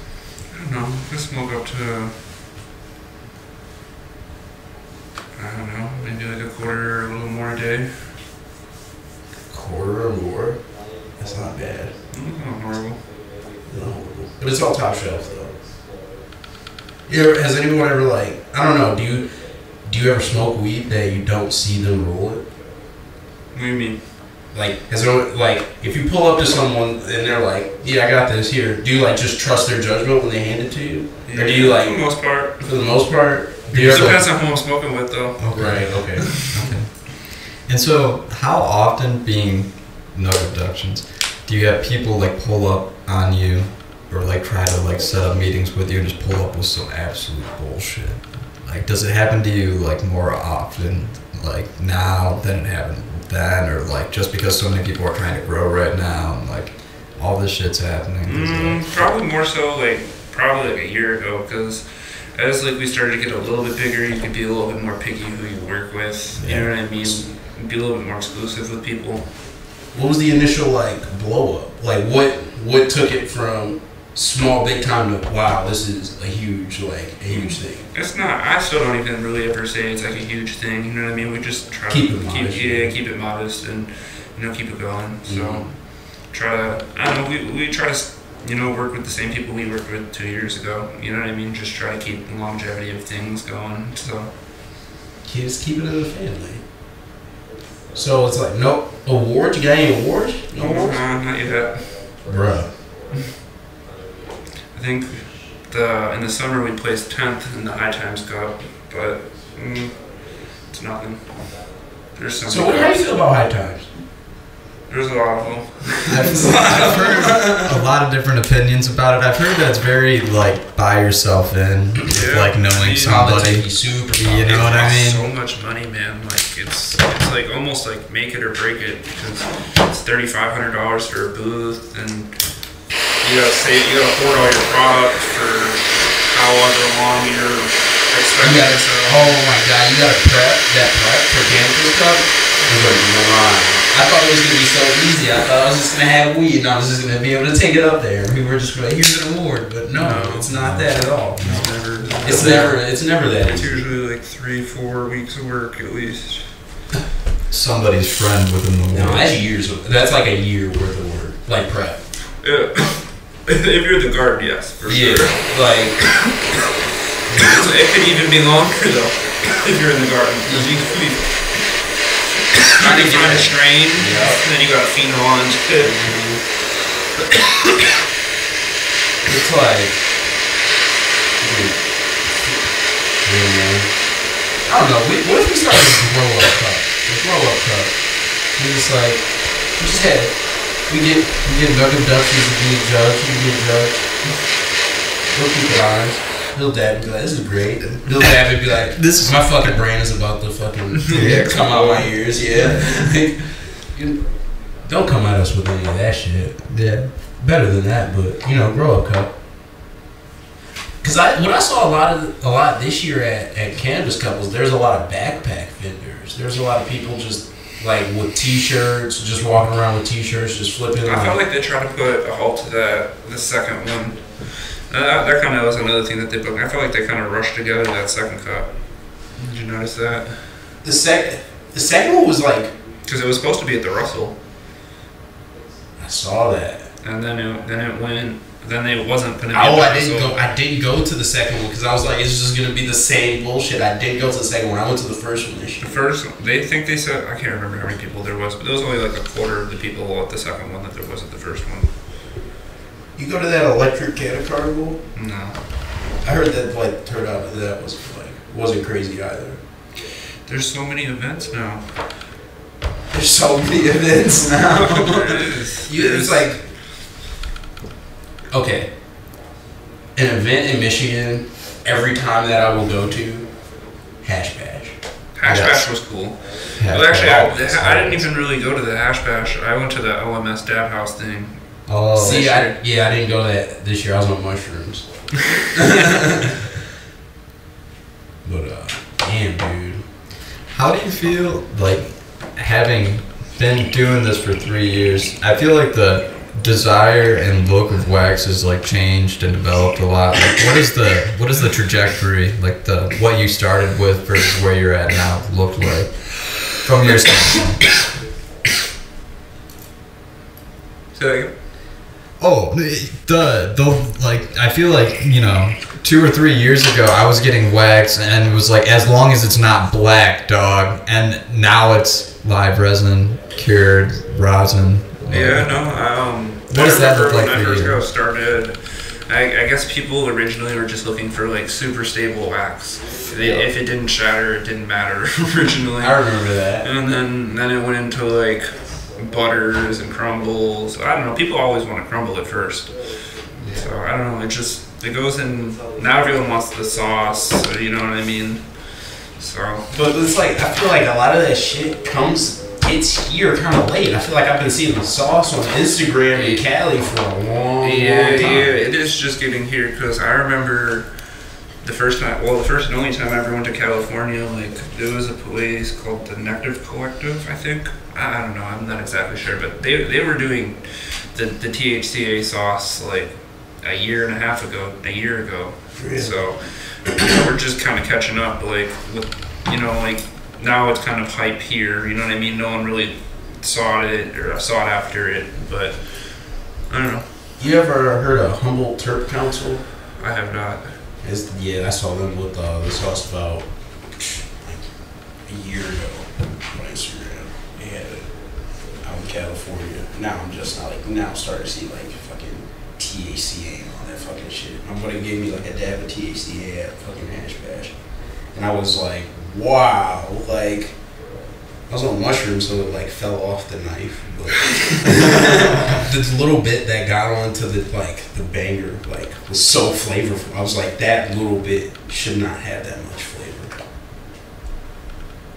S4: I don't know, I smoke up to, I don't know, maybe like a quarter or a little more a day.
S2: Quarter or more? That's not bad.
S4: It's not horrible.
S2: No, but it's all top shelf though. Has anyone ever like I don't know? Do you ever smoke weed that you don't see them roll it?
S4: What do you mean?
S2: Like has there like if you pull up to someone and they're like, yeah, I got this here. Do you like just trust their judgment when they hand it to you, or do you like
S4: for the most part?
S2: For the most part, do you
S4: It
S2: ever?
S4: depends on who I'm smoking with though.
S3: Okay.
S2: Right. Okay.
S3: Okay. And so, how often, being Nug Abductions, do you have people like pull up on you, or like try to like set up meetings with you and just pull up with some absolute bullshit? Like, does it happen to you like more often, like now than it happened then, or like just because so many people are trying to grow right now and like all this shit's happening?
S4: Probably more so probably like a year ago, because as like we started to get a little bit bigger, you could be a little bit more picky who you work with. You know what I mean? Be a little bit more exclusive with people.
S2: What was the initial like blow up? Like what took it from small big time to wow, this is a huge thing?
S4: It's not. I still don't even really ever say it's like a huge thing. You know what I mean? We just try
S2: Keep
S4: to
S2: it modest.
S4: keep it modest and keep it going. So try to. I don't know. We try to work with the same people we worked with 2 years ago. You know what I mean? Just try to keep the longevity of things going. So
S2: Just keep it in the family. So it's like no awards. You got any awards? No awards.
S4: not yet.
S2: Bruh.
S4: I think in the summer we placed 10th in the High Times Cup, but it's nothing. There's some.
S2: So how do you feel about high times?
S4: There's a lot of them.
S3: I've heard a lot of different opinions about it. I've heard that it's very like buy yourself in, like knowing somebody. You know what I mean?
S4: So much money, man. Like it's like almost like make it or break it because it's $3,500 for a booth, and you gotta hoard all your product for however long you're expecting.
S2: Oh my god, you gotta prep for cannabis cup. I thought it was gonna be so easy. I thought I was just gonna have weed and I was just gonna be able to take it up there. We were just like, here's an award, but no, it's not that at all. It's never that.
S4: It's usually like 3-4 weeks of work at least.
S3: Somebody's friend within the
S2: No,
S3: world.
S2: that's years. That's like a year worth of work, like prep.
S4: Yeah. If you're the guard, yes, for
S2: Yeah,
S4: sure.
S2: like
S4: It could even be longer though if you're in the garden. Trying to find a strain, and then you got a phenol it.
S2: it's like, I don't know. What if we started a grow up cup? A grow up cup. We get Nug Abduction to be a judge. You be a judge. We'll keep it honest. Bill Dad would be like, this is great. Bill Dad would be like, this is my fucking brain is about to fucking come out my ears, don't come at us with any of that shit.
S3: Yeah.
S2: Better than that, but grow up cup. Cause what I saw a lot this year at Cannabis Couples, there's a lot of backpack vendors. There's a lot of people just like with t-shirts, just walking around with t-shirts, just flipping.
S4: I felt like they tried to put a halt to the second one. That kind of was another thing that they booked. I felt like they kind of rushed together that second cup. Did you notice that?
S2: The second one was like,
S4: because it was supposed to be at the Russell.
S2: I saw that.
S4: And then it went. Then it wasn't going to be.
S2: I didn't go to the second one because I was like, it's just gonna be the same bullshit. I didn't go to the second one. I went to the first one this year.
S4: The first, they said, I can't remember how many people there was, but there was only like a quarter of the people at the second one that there was at the first one.
S2: You go to that electric Canna Carnival?
S4: No.
S2: I heard that turned out that wasn't crazy either.
S4: There's so many events now.
S2: There's so many events now.
S4: There is.
S2: It's like, okay, an event in Michigan every time that I will go to, Hash Bash.
S4: Hash Bash was cool. Well, actually, I didn't even really go to the Hash Bash. I went to the LMS Dab House thing.
S3: Oh,
S2: see, I didn't go to that this year. I was on mushrooms. But damn, dude.
S3: How do you feel like having been doing this for 3 years? I feel like the desire and look of wax has like changed and developed a lot. Like, what is the trajectory, like what you started with versus where you're at now look like from your standpoint?
S4: Say that again?
S3: Oh, like I feel like 2 or 3 years ago I was getting wax and it was like as long as it's not black, dog, and now it's live resin, cured rosin.
S4: Yeah, no.
S3: What does that look like for you?
S4: When I first got started, I guess people originally were just looking for like super stable wax. If it didn't shatter, it didn't matter originally.
S2: I remember that.
S4: And then it went into like butters and crumbles. I don't know. People always want to crumble it first. Yeah. So I don't know. It goes in. Now everyone wants the sauce. You know what I mean? So.
S2: But it's like I feel like a lot of that shit gets here kind of late. I feel like I've been seeing the sauce on Instagram in Cali for a long time.
S4: Yeah, it is just getting here because I remember the first time, well, the first and only time I ever went to California, like, there was a place called the Nectar Collective, I think. I don't know, I'm not exactly sure, but they were doing the THCA sauce, like, a year ago.
S2: Really?
S4: So, we're just kind of catching up, like, with, like, now it's kind of hype here, you know what I mean? No one really sought after it, but, I don't know.
S2: You ever heard of Humboldt Terp Council?
S4: I have not.
S2: I saw them with the sauce about a year ago on Instagram. They had it out in California. Now I'm starting to see like fucking THCA and all that fucking shit. My buddy gave me like a dab of THCA at fucking Hash Bash. And I was like, wow, like I was on mushrooms, so it like fell off the knife. But the little bit that got onto the banger was so flavorful. I was like, that little bit should not have that much flavor.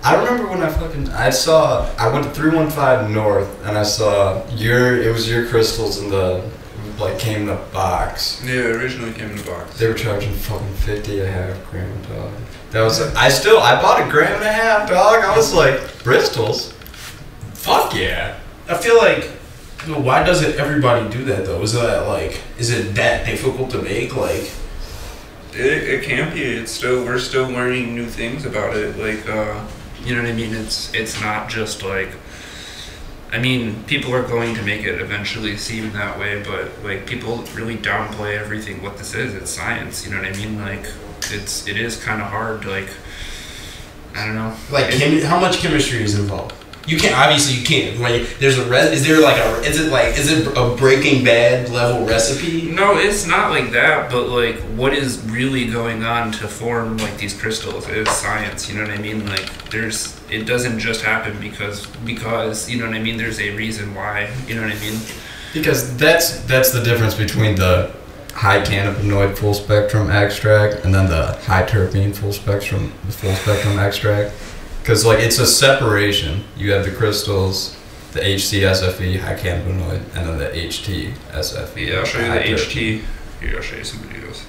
S3: I remember when I went to 315 North and I saw it was your crystals in the, came in a box.
S4: Yeah, it originally came in a box.
S3: They were charging fucking 50 a half, gram, dog. That was, I bought a gram and a half, dog. I was like, Bristol's? Fuck yeah.
S2: I feel like, why doesn't everybody do that though? Is it that difficult to make? Like,
S4: it can be. We're still learning new things about it. You know what I mean? It's not just I mean, people are going to make it eventually seem that way, but people really downplay everything. What this is, it's science. You know what I mean? It is kind of hard to I don't know.
S2: How much chemistry is involved? You can't, obviously you can't. There's is it a Breaking Bad level recipe?
S4: No, it's not like that, but what is really going on to form these crystals is science, you know what I mean? It doesn't just happen because you know what I mean, there's a reason why, you know what I mean?
S3: Because that's the difference between the high cannabinoid full spectrum extract and then the high terpene full spectrum extract. Because it's a separation. You have the crystals, the HCSFE, high cannabinoid, and then the HTSFE.
S4: Yeah, I'll show you the HT. Here, I'll show you some videos.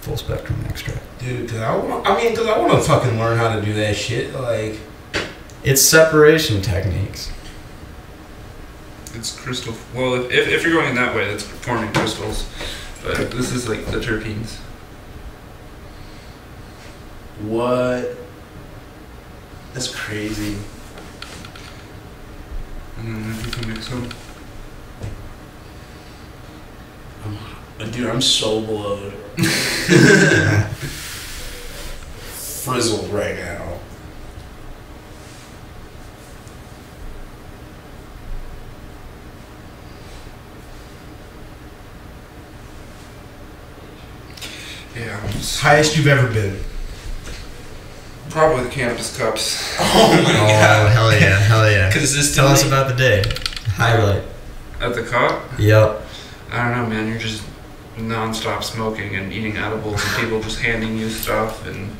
S3: Full spectrum extract.
S2: Dude, because I want to fucking learn how to do that shit.
S3: It's separation techniques.
S4: It's crystal. Well, if you're going that way, that's forming crystals. But this is the terpenes.
S2: What? That's crazy.
S4: And then you can mix them.
S2: Dude, I'm so blown. Frizzled right now.
S4: Yeah.
S2: Highest you've ever been?
S4: Probably the cannabis cups.
S2: Oh my god.
S3: Hell yeah.
S2: Because
S3: Tell us about the day. Highlight.
S4: At the cup?
S3: Yep.
S4: I don't know, man. You're just non-stop smoking and eating edibles and people just handing you stuff and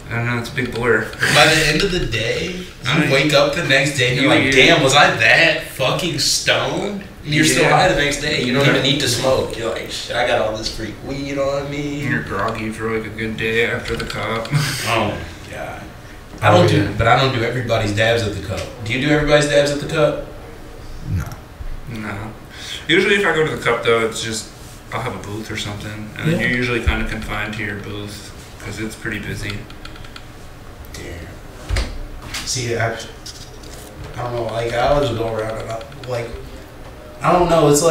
S4: I don't know, it's a big blur.
S2: By the end of the day, you wake up the next day and you're like, damn, was I that fucking stoned? And you're still high the next day. You don't even need to smoke. You're like, shit, I got all this free weed on me.
S4: And you're groggy for a good day after the cup.
S2: Oh my god. I don't do everybody's dabs at the cup. Do you do everybody's dabs at the cup?
S4: No. Usually if I go to the cup though, it's just, I'll have a booth or something. And then you're usually kind of confined to your booth because it's pretty busy.
S2: Damn. See, I don't know, I always go around and I don't know, it's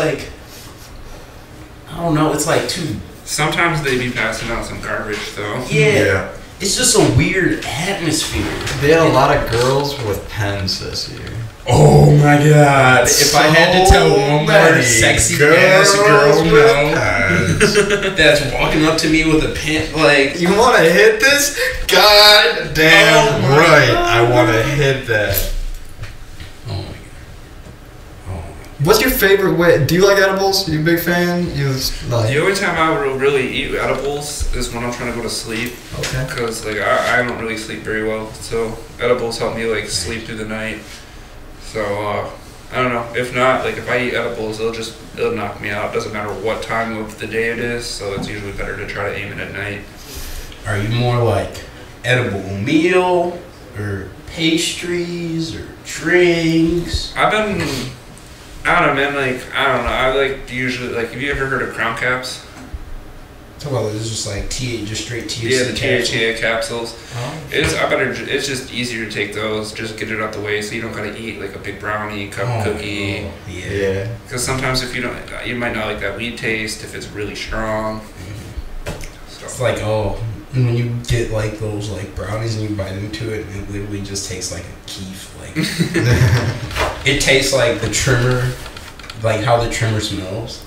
S2: like too...
S4: Sometimes they be passing out some garbage though.
S2: Yeah. It's just a weird atmosphere.
S3: They had a lot of girls with pens this year.
S2: Oh my god. If I had to tell one more sexy ass girl no that's walking up to me with a pen,
S3: you want to hit this? God damn right. I want to hit that.
S2: Oh my god.
S3: What's your favorite way? Do you like edibles? You a big fan?
S4: The only time I will really eat edibles is when I'm trying to go to sleep.
S3: Okay.
S4: Because I don't really sleep very well, so edibles help me sleep through the night. So I don't know. If not, if I eat edibles, it'll knock me out. Doesn't matter what time of the day it is. So it's usually better to try to aim it at night.
S2: Are you more edible meal or pastries or drinks?
S4: I don't know, man. I don't know. I usually have you ever heard of Crown Caps?
S2: Talk about it's just just straight THC.
S4: Yeah, the THC capsules.
S2: Oh.
S4: It's just easier to take those. Just get it out the way, so you don't gotta eat a big brownie, cookie.
S2: Oh, yeah.
S4: Because sometimes if you don't, you might not like that weed taste if it's really strong. So.
S2: It's when you get those brownies and you bite into it, it literally just tastes like a keef. It tastes like the trimmer, how the trimmer smells.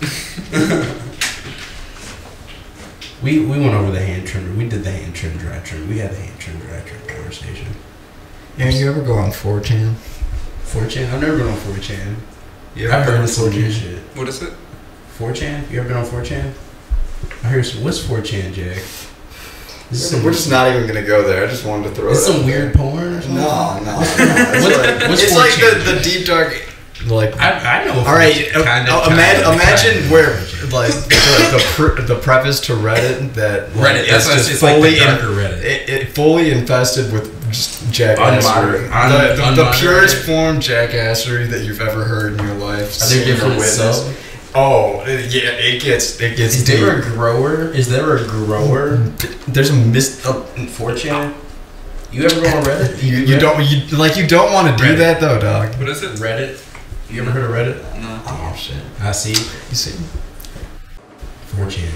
S2: We went over the hand trimmer. We did the hand trim, dry trim. We had the hand trim, dry trim conversation.
S3: Yeah, you ever go on 4chan?
S2: 4chan? I've never been on 4chan.
S3: Yeah,
S2: I've heard some good shit.
S4: What is it?
S2: 4chan? You ever been on 4chan? I heard some. What's 4chan, Jack?
S3: We're just not even gonna go there. I just wanted to throw.
S2: It's
S3: it
S2: some weird porn or something.
S3: No.
S2: What's
S3: It's
S2: 4chan?
S3: like the deep dark. Like
S2: I know.
S3: all right, imagine where
S2: Reddit.
S3: like the preface to Reddit that like,
S2: Reddit. That's
S3: it's
S2: just
S3: fully
S2: like the darker Reddit.
S3: It fully infested with just jackassery. The purest form jackassery that you've ever heard in your life.
S2: Are there different
S3: witness.
S2: subs?
S3: Oh yeah, it gets.
S2: Is there a grower? Is there a grower?
S3: There's a mist.
S2: In 4chan? You ever go on Reddit?
S3: You don't want to do
S2: Reddit.
S3: that though, dog.
S4: What is it?
S2: Reddit? You ever heard of Reddit?
S4: No.
S3: Oh shit.
S2: I see.
S3: You see.
S2: 4chan.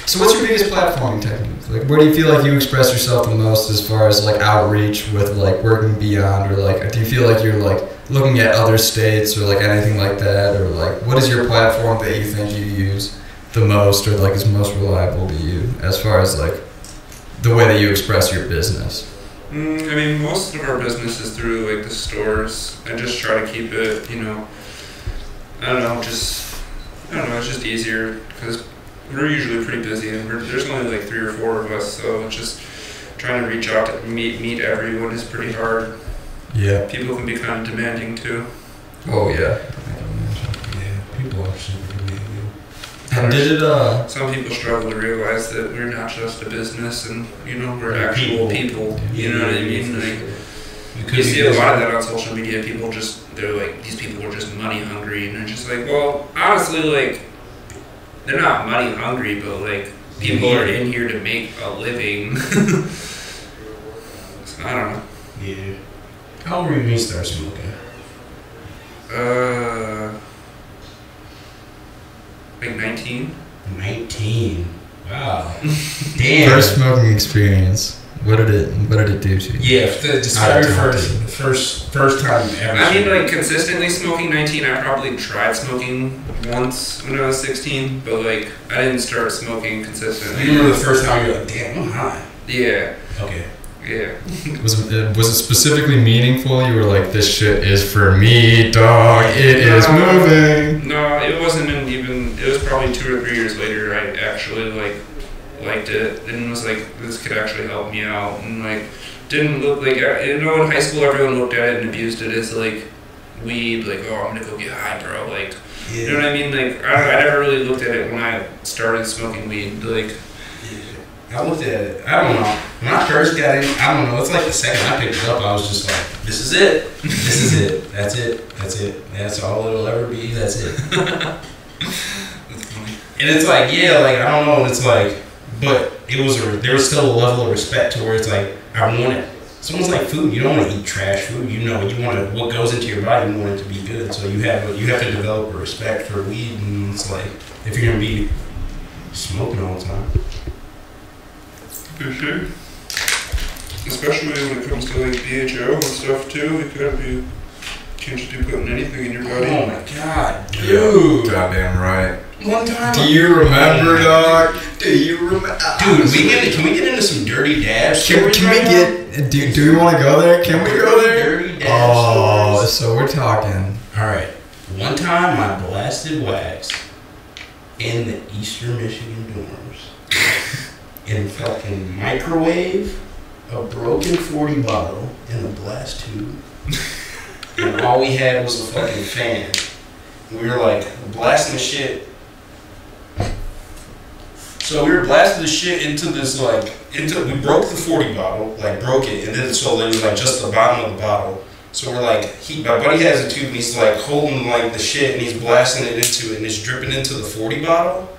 S3: So what's your biggest platforming technique? Like, where do you feel like you express yourself the most as far as like outreach with like working beyond, or like do you feel like you're like looking at other states or like anything like that, or like what is your platform that you think you use the most or like is most reliable to you as far as like the way that you express your business?
S4: I mean, most of our business is through like the stores, and just try to keep it, you know. I don't know, it's just easier because we're usually pretty busy, and there's only like 3 or 4 of us, so it's just trying to reach out to meet everyone is pretty hard.
S3: Yeah.
S4: People can be kind of demanding too.
S3: Oh yeah.
S2: Yeah, people are super demanding.
S3: And did it
S4: Some people struggle to realize that we're not just a business, and you know we're
S2: We're
S4: actual
S2: people.
S4: people. You know what I mean? Like, you see a lot of that on social media. People they're like, these people are just money hungry, and they're just like, well, honestly, like, they're not money hungry, but like, people are in here to make a living. So, I don't know.
S2: Yeah. How old were you when you started smoking?
S4: Like 19.
S2: 19. Wow. Damn.
S3: first smoking experience? What did it do to you?
S2: Yeah, describe first time ever.
S4: I mean, like, consistently smoking 19, I probably tried smoking once when I was 16, but, like, I didn't start smoking consistently.
S2: You remember the first time you're like, damn, I'm high.
S4: Yeah.
S2: Okay.
S4: Yeah.
S3: Was it specifically meaningful? You were like, this shit is for me, dog. It is moving.
S4: No, it wasn't even, it was probably 2 or 3 years later I actually, like, liked it and was like, this could actually help me out, and like didn't look like, you know, in high school everyone looked at it and abused it as like weed, like, oh, I'm gonna go get high, bro, like,
S2: Yeah.
S4: you know what I mean, like I never really looked at it when I started smoking weed, like,
S2: I looked at it. I don't know. When I first got in, I don't know. It's like the second I picked it up, I was just like, this is it. This is it. That's it. That's it. That's all it'll ever be. That's it.
S4: that's funny.
S2: And it's like, yeah, like, I don't know. It's like, but it was there was still a level of respect to where it's like, I want it. It's almost like food. You don't want to eat trash food. You know, you want to, what goes into your body, you want it to be good. So you have to develop a respect for weed. And it's like, if you're gonna be smoking all the time.
S4: For sure. Especially when it comes to like BHO and stuff too, you can't just be putting anything in your body.
S2: Oh my god, dude.
S3: Goddamn right.
S2: One time.
S3: Do you remember, dog? Do you remember?
S2: Dude, can we get into some dirty dabs?
S3: Can we get? Do we want to go there? Can we go there?
S2: Dirty dab
S3: Oh,
S2: stories.
S3: so we're talking.
S2: All right. One time I blasted wax in the Eastern Michigan dorms and fucking microwave a broken 40 bottle in a blast tube. And all we had was a fucking fan. And we were like blasting the shit. So we were blasting the shit into this, like, we broke the 40 bottle, like broke it, and then so there was like just the bottom of the bottle. So we're like, my buddy has a tube and he's like holding like the shit and he's blasting it into it and it's dripping into the 40 bottle.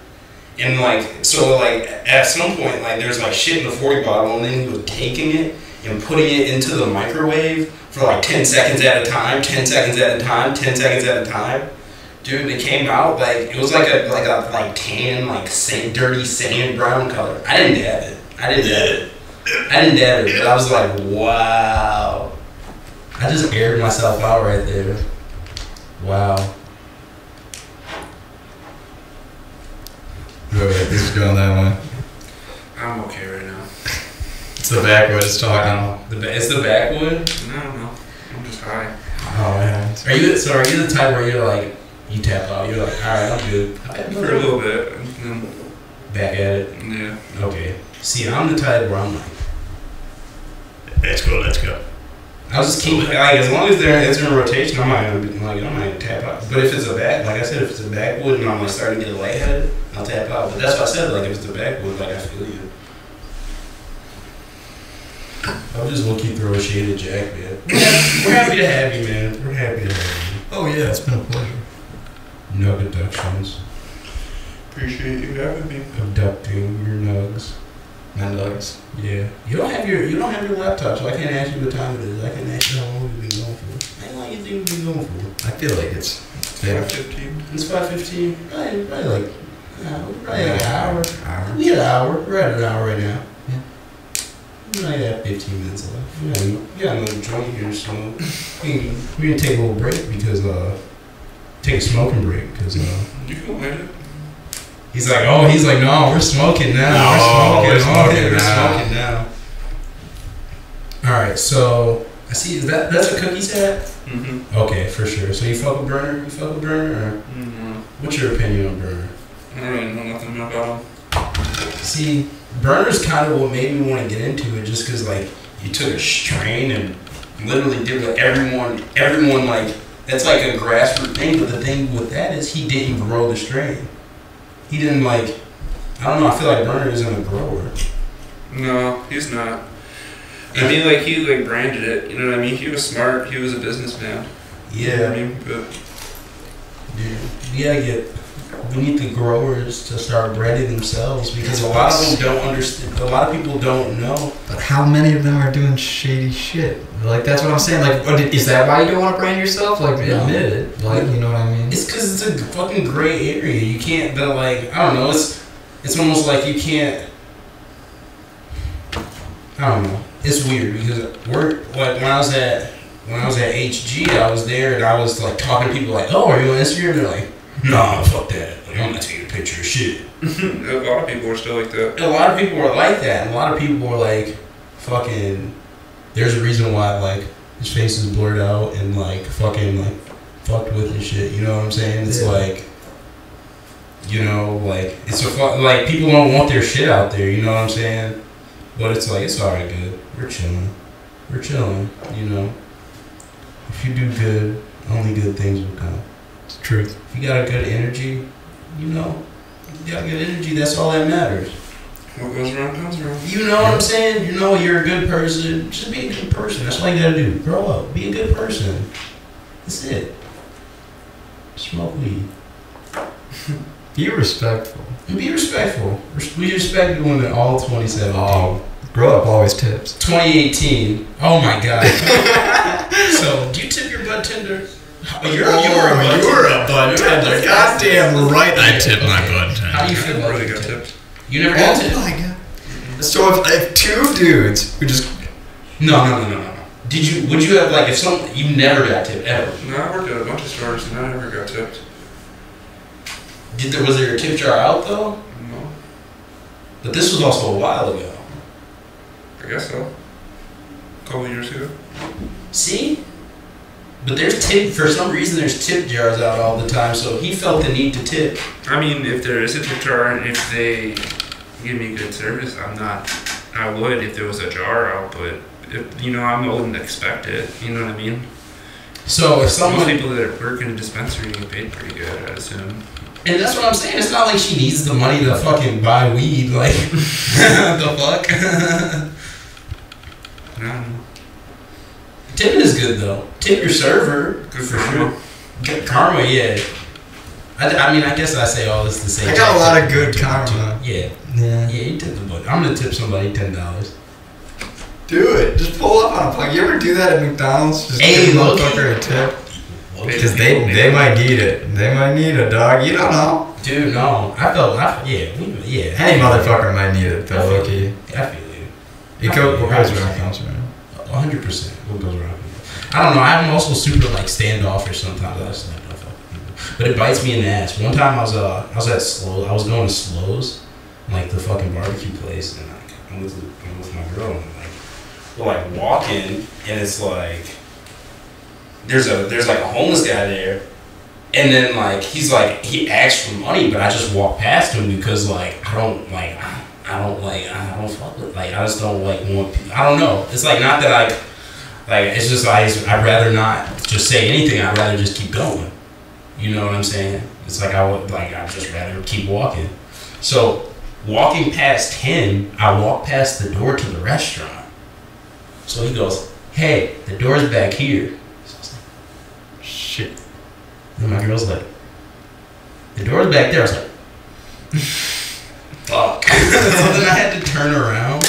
S2: And like, so like at some point, like there's like shit in the 40 bottle and then he was taking it and putting it into the microwave for like 10 seconds at a time, 10 seconds at a time, 10 seconds at a time. Dude, it came out like, it was like a tan, like dirty sand brown color. I didn't dab it, but I was like, wow. I just aired myself out right there. Wow.
S3: Wait, this is going that way. the backwoods talking.
S2: It's the backwood.
S4: I don't know. I'm just high.
S3: Oh yeah.
S2: Are you the type where you're like you tap out? You're like, all right, I'm good.
S4: For a little bit.
S2: Back at it.
S4: Yeah.
S2: Okay. See, I'm the type where I'm like,
S3: Let's go.
S2: I'll just keep like as long as it's in rotation, I'm not gonna tap out. But if it's a back, like I said, if it's a backwood and I'm like starting to get lightheaded, I'll tap out. But that's what I said. Like if it's the backwood, like I feel you. I'll just look you throw a shade at Jack, man. We're happy to have you, man. We're happy to have you.
S3: Oh yeah, it's been a pleasure.
S2: Nug Abductions.
S4: Appreciate you having me.
S2: Abducting your nugs.
S3: And nugs.
S2: Yeah. You don't have your laptop, so I can't ask you what time it is. I can ask you how long we've been going for. How long you think we've been going for?
S3: I feel like it's
S4: 5:15.
S2: It's 5:15. Probably like an hour. We had an hour. We're at an hour right now.
S3: Yeah.
S2: We might have 15 minutes left. We got another joint here, so we're gonna take a little break because take a smoking break because
S4: You can light it.
S2: he's like, no, we're smoking now. We're smoking now. All right, so I see. That's a cookie set?
S4: Mm-hmm.
S2: Okay, for sure. So you fuck with burner? Or what's your opinion on burner?
S4: I don't really know nothing about them.
S2: See, burner's kind of what made me want to get into it, just because like you took a strain and literally did what everyone like. That's like a grassroots thing. But the thing with that is he didn't grow the strain. He didn't like. I don't know. I feel like burner isn't a grower.
S4: No, he's not. I mean, like, he, like, branded it, you know what I mean? He was smart, he was a businessman.
S2: Yeah.
S4: You know what I mean? But
S2: Dude, we need the growers to start branding themselves because a lot of them don't understand. A lot of people don't know.
S3: But how many of them are doing shady shit? Like, that's what I'm saying. Like, is that why you don't want to brand yourself? Like, admit it. Like, you know what I mean?
S2: It's because it's a fucking gray area. You can't, but like, I don't know. It's almost like you can't. I don't know. It's weird because we're like when I was at HG, I was there and I was like talking to people like, "Oh, are you on Instagram?" They're like, "Nah, fuck that. Like, I'm not taking a picture of shit."
S4: a lot of people are still like that.
S2: And a lot of people are like that. And a lot of people are like, "Fucking." There's a reason why like his face is blurred out and like fucking like fucked with and shit. You know what I'm saying? It's like, you know, like it's like people don't want their shit out there. You know what I'm saying? But it's like, it's alright, good. We're chilling, you know. If you do good, only good things will come.
S3: It's the truth.
S2: If you got a good energy, you know, you got good energy, that's all that matters.
S4: What goes around comes around.
S2: You know what I'm saying? You know you're a good person. Just be a good person. That's all you gotta do. Grow up. Be a good person. That's it. Smoke weed.
S3: Be respectful.
S2: And be respectful. We respect women all 2017.
S3: Oh, grow up always tips.
S2: 2018. Oh my god. So, do you tip your butt tender? You're
S3: a butt tender. Goddamn right, I tip my butt tender.
S2: How do you feel about
S4: Really
S2: your
S4: got
S2: tip?
S4: tipped.
S2: You never got
S3: Oh
S2: tipped?
S3: my god. So if two dudes who just
S2: No. Would you have, like, if you never got tipped, ever?
S4: No, I worked at a bunch of stores and I never got tipped.
S2: Was there a tip jar out, though?
S4: No.
S2: But this was also a while ago.
S4: I guess so. A couple years ago.
S2: See? But for some reason, there's tip jars out all the time, so he felt the need to tip.
S4: I mean, if there is a tip jar and if they give me good service, I would if there was a jar out, but if, you know, I wouldn't expect it. You know what I mean?
S2: So if
S4: Most
S2: someone...
S4: people that work in a dispensary get paid pretty good, I assume.
S2: And that's what I'm saying. It's not like she needs the money to fucking buy weed. Like, the fuck?
S4: I don't know.
S2: Tipping is good, though. Tip your server.
S4: Good for sure.
S2: Good karma, yeah. I mean, I guess I say all this to say...
S3: I got a lot of good karma.
S2: Yeah.
S3: Yeah.
S2: Yeah, you tip the butt. I'm gonna tip somebody $10.
S3: Do it. Just pull up on a plug. You ever do that at McDonald's? Just
S2: Hey,
S3: give a
S2: low-key.
S3: motherfucker a tip. Because they might need it. They might need a dog. You don't know.
S2: Dude, no. Yeah.
S3: Any motherfucker might need it, though, Loki.
S2: I feel you.
S3: It goes around, comes around.
S2: 100%. What goes around? I don't know. I'm also super like standoffish sometimes. I just like don't fuck with people. But it bites me in the ass. One time I was at Slow. I was going to Slows, like the fucking barbecue place, and like I'm with my girl, and like we're like walking, and it's like there's like a homeless guy there, and then like he asked for money, but I just walk past him because like I don't fuck with, like I just don't like want people. I don't know. It's like not that it's just I'd rather not just say anything. I'd rather just keep going. You know what I'm saying? It's like I'd just rather keep walking. So walking past him, I walk past the door to the restaurant. So he goes, "Hey, the door's back here." So I was like, "Shit." And my girl's like, "The door's back there." I was like, "Fuck." So then I had to turn around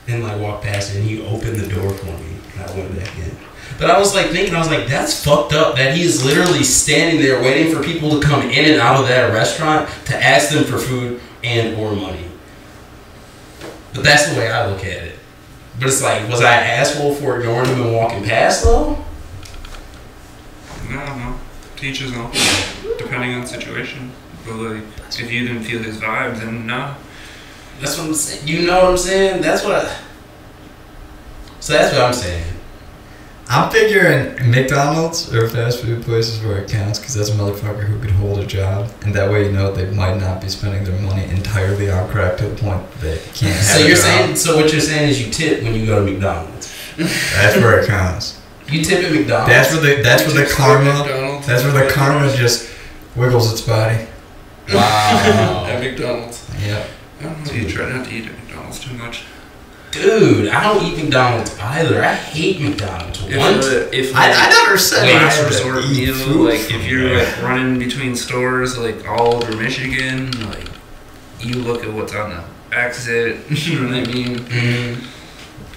S2: and like walk past it, and he opened the door for me, and I went back in. But I was like thinking, that's fucked up that he is literally standing there waiting for people to come in and out of that restaurant to ask them for food and or money. But that's the way I look at it. But it's like, was I an asshole for ignoring him and walking past though?
S4: No. Teach his own, depending on the situation. But like, if you didn't feel his vibe, then no.
S2: That's what I'm saying. You know what I'm saying? So that's what I'm saying.
S3: I'm figuring McDonald's or fast food places where it counts, because that's a motherfucker who could hold a job, and that way you know they might not be spending their money entirely on crack to the point that they can't have
S2: So you're saying, so what you're saying is you tip when you go to McDonald's.
S3: That's where it counts.
S2: You tip at McDonald's.
S3: That's where the karma just wiggles its body.
S2: Wow.
S4: At McDonald's.
S3: Yep.
S4: I don't know. You try not to eat at McDonald's too much.
S2: Dude, I don't eat McDonald's either. I hate McDonald's.
S4: If
S3: I never said
S4: last
S3: I
S4: resort
S3: eat
S4: meal,
S3: food
S4: like
S3: from
S4: if you're
S3: there.
S4: like running between stores like all over Michigan, like you look at what's on the exit, you know what I mean?
S2: Mm.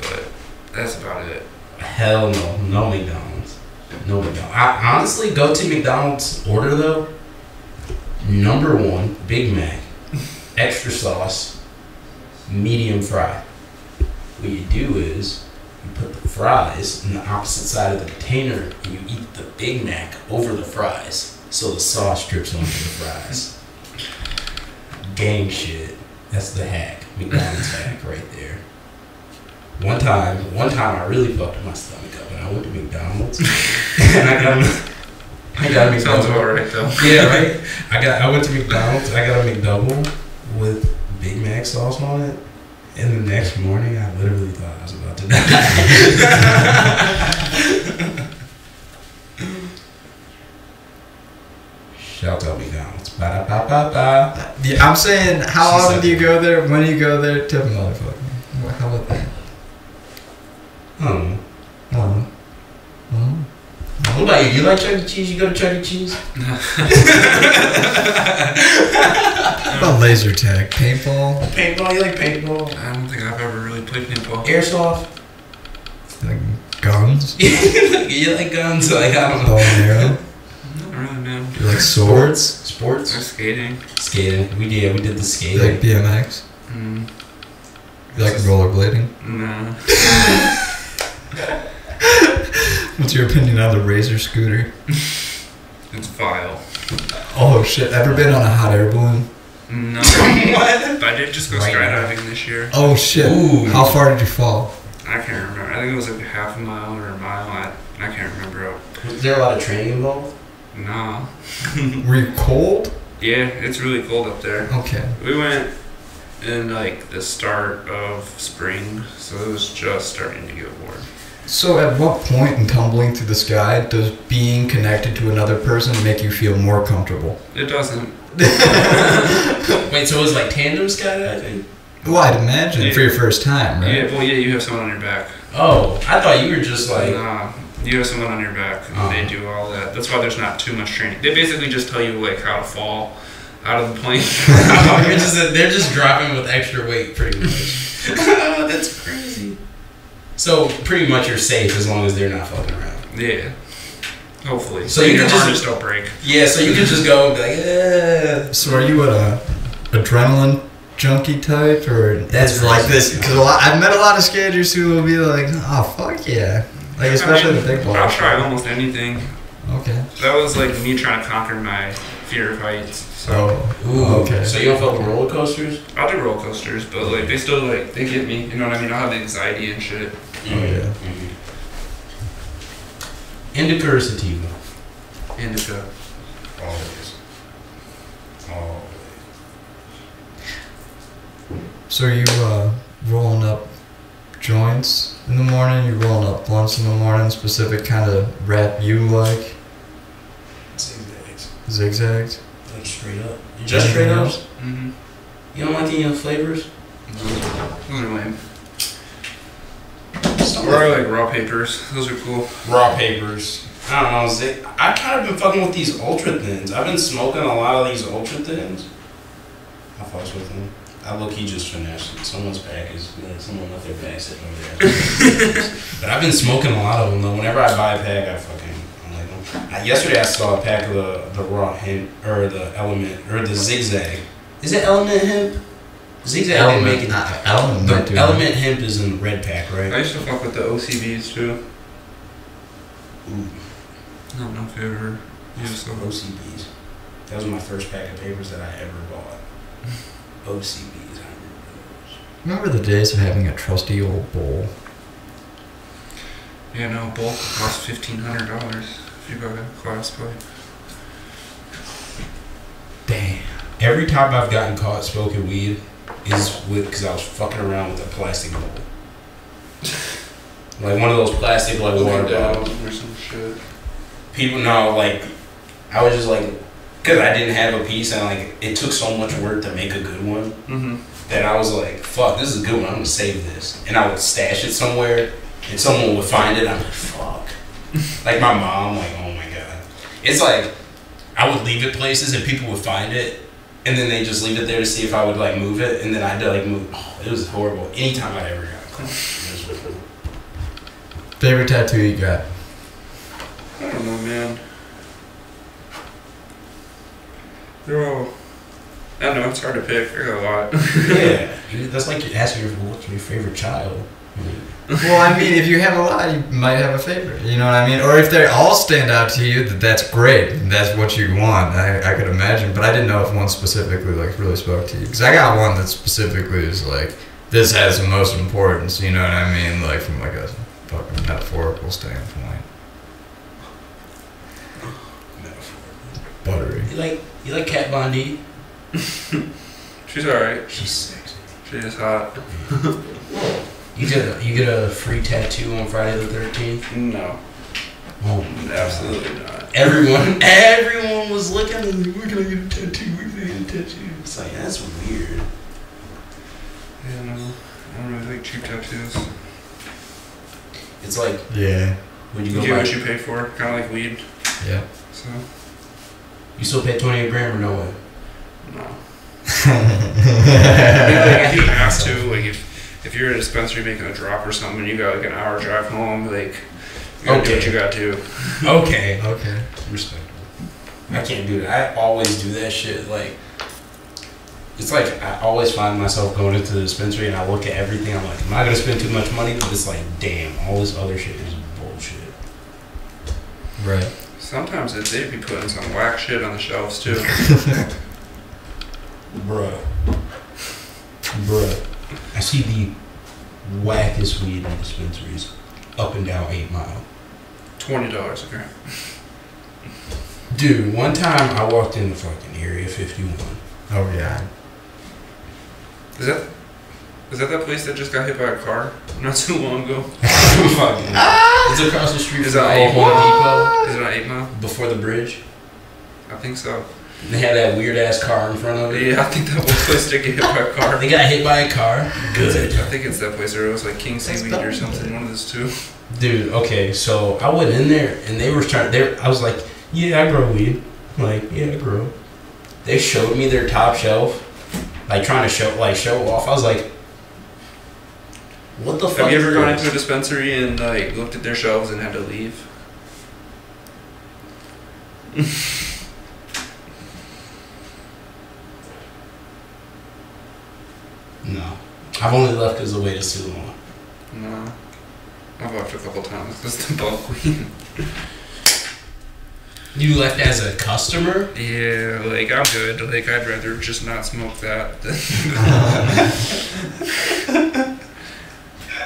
S4: But that's about it.
S2: Hell no. No McDonald's. No McDonald's. I honestly go to McDonald's order though. Number 1, Big Mac. Extra sauce. Medium fry. What you do is you put the fries on the opposite side of the container and you eat the Big Mac over the fries so the sauce drips onto the fries. Gang shit. That's the hack. McDonald's hack right there. One time I really fucked my stomach up and I went to McDonald's and I got a McDouble.
S4: Sounds about right though.
S2: Yeah, right? I went to McDonald's, I got a McDouble with Big Mac sauce on it. And the next morning, I literally thought I was about to die. Shout out McDonald's. Ba-da-ba-ba-ba.
S3: Yeah, I'm saying, how often do you go there? When you go there, tip a motherfucker. How about that?
S2: I don't know.
S3: Uh-huh.
S2: What about you? You like Chuck E. Cheese? You go to Chuck E. Cheese?
S3: How about laser tag? Paintball?
S2: Paintball? You like paintball?
S4: I don't think I've ever really played paintball.
S2: Airsoft?
S3: Like guns?
S2: You like guns? Like, I don't
S3: Bow
S2: know.
S3: and arrow?
S4: Not really, no.
S3: You like swords?
S2: Sports?
S4: Or skating.
S2: Skating. We did the
S3: You
S2: skating.
S3: like BMX?
S4: Mm,
S3: You like rollerblading?
S4: no.
S3: What's your opinion on the Razor scooter?
S4: It's vile.
S3: Oh shit, ever been on a hot air balloon?
S4: No.
S2: What?
S4: I did just go
S2: Right now.
S4: skydiving this year.
S3: Oh shit.
S2: Ooh.
S3: How far did you fall?
S4: I can't remember. I think it was like a half a mile or a mile. I can't remember.
S2: Was there a lot of training involved?
S4: No.
S3: Were you cold?
S4: Yeah, it's really cold up there.
S3: Okay.
S4: We went in like the start of spring, so it was just starting to get warm.
S3: So at what point in tumbling through the sky does being connected to another person make you feel more comfortable?
S4: It doesn't.
S2: Wait, so it was like tandem skydiving?
S3: Well, I'd imagine for your first time, right?
S4: Yeah, well, yeah, you have someone on your back.
S2: Oh, I thought you were just like...
S4: Nah, you have someone on your back, and they do all that. That's why there's not too much training. They basically just tell you like how to fall out of the plane.
S2: They're just dropping with extra weight, pretty much. Oh, that's crazy. So pretty much you're safe as long as they're not fucking around.
S4: Yeah. Hopefully.
S2: So you
S4: your
S2: can just-
S4: harness don't break.
S2: Yeah, so you can just go and be like,
S3: So are you a adrenaline junkie type, or
S2: That's
S3: is like
S2: crazy.
S3: this? Because I've met a lot of skaters who will be like, "Oh fuck yeah!" Like especially the big balls.
S4: I'll try almost anything.
S3: Okay.
S4: That was like me trying to conquer my fear of heights. So
S2: Ooh,
S5: okay.
S2: So you don't fuck with roller coasters?
S4: I'll do roller coasters, but like they still like they get me. You know what I mean? I'll have anxiety and shit.
S5: yeah.
S2: Indica or sativa?
S4: Indica.
S2: Always. Always.
S3: So are you rolling up joints in the morning? You rolling up blunts in the morning? Specific kind of rap you like?
S2: Zigzags.
S3: Zigzags?
S2: Like straight up. Just straight
S3: Anything
S2: ups?
S3: else?
S4: Mm-hmm.
S2: You don't like any other flavors?
S4: Those are lame.
S2: Some
S4: Or like raw papers. Those are cool.
S2: raw papers. I don't know. I kind of been fucking with these ultra thins. I've been smoking a lot of these ultra thins. I fucks with them. I look, he just finessed it. Someone's pack is good. Someone left their bag sitting over there. But I've been smoking a lot of them though. Whenever I buy a pack, I'm like them. Yesterday I saw a pack of the raw hemp or the element or the zigzag. Is it element hemp? Zigzag didn't make it.
S3: Element might do
S2: The element hemp is in the red pack, right?
S4: I used to fuck with the OCBs too.
S2: Ooh.
S4: I don't know if you ever used those.
S2: OCBs. That was my first pack of papers that I ever bought. OCBs. I remember those.
S3: Remember the days of having a trusty old bowl?
S4: Yeah, no, bulk cost $1,500 if you buy a class pipe.
S2: Damn. Every time I've gotten caught smoking weed is because I was fucking around with a plastic bowl. Like one of those plastic like water bottles.
S4: Or some shit.
S2: People know, like, I was just like, because I didn't have a piece and like it took so much work to make a good one
S4: Mm-hmm.
S2: that I was like, fuck, this is a good one. I'm gonna save this, and I would stash it somewhere, and someone would find it. I'm like, fuck. Like my mom, like, oh my god. It's like I would leave it places and people would find it, and then they just leave it there to see if I would like move it, and then I'd like move. Oh, it was horrible. Anytime I ever got caught, it was horrible.
S3: Favorite tattoo you got?
S4: I don't know, man. They're all. I don't know, it's hard to pick. I got a lot.
S2: Yeah, that's like asking what's your favorite child.
S3: Well, I mean, if you have a lot, you might have a favorite. You know what I mean? Or if they all stand out to you, that's great. That's what you want. I could imagine, but I didn't know if one specifically like really spoke to you. Because I got one that specifically is like this has the most importance. You know what I mean? Like from like a fucking metaphorical standpoint. Buttery.
S2: You like Kat Von D?
S4: She's alright.
S2: She's sexy.
S4: She is hot.
S2: You get a free tattoo on Friday the 13th?
S4: No.
S2: Oh,
S4: Absolutely not.
S2: Everyone was looking and like, we're gonna get a tattoo, we're gonna get a tattoo. It's like, that's weird.
S4: Yeah, no. I don't really like cheap tattoos.
S2: It's like,
S3: Yeah.
S2: when
S4: You
S2: you go
S4: get
S2: buy,
S4: what you pay for, kind of like weed.
S3: Yeah.
S4: So,
S2: you still pay 28 grand or no way?
S4: no. I mean, like, if you have to, like, if you're at a dispensary making a drop or something and you got like an hour drive home, like, you gotta do what you gotta do.
S2: Okay.
S3: Okay.
S2: Respectable. I can't do that. I always do that shit. Like, it's like I always find myself going into the dispensary and I look at everything. I'm like, am I gonna spend too much money? But it's like, damn, all this other shit is bullshit.
S3: Right.
S4: Sometimes they'd be putting some whack shit on the shelves too.
S2: Bruh. I see the wackest weed in dispensaries up and down 8 Mile.
S4: $20 a gram.
S2: Dude, one time I walked in the fucking Area 51.
S3: Oh yeah.
S4: Is that place that just got hit by a car not too long ago?
S2: Fucking. It's across the street
S4: Is
S2: from
S4: that
S2: the
S4: 8
S2: Home Depot
S4: Is it on 8 Mile?
S2: before the bridge.
S4: I think so.
S2: They had that weird ass car in front of it.
S4: Yeah, I think that was place to get hit by a car.
S2: They got hit by a car. Good.
S4: I think it's that place where it was like King Seaweed or something. One of those two.
S2: Dude, okay, so I went in there and they were trying. I was like, yeah, I grow weed. I'm like, yeah, I grow. They showed me their top shelf, like trying to show off. I was like, what the fuck?
S4: Have you ever
S2: is
S4: gone
S2: this?
S4: into a dispensary and like looked at their shelves and had to leave?
S2: No, I've only left because the wait is too long.
S4: No. I've left a couple times. This is the bulk weed.
S2: You left as a customer?
S4: Yeah, like I'm good. Like I'd rather just not smoke that. Than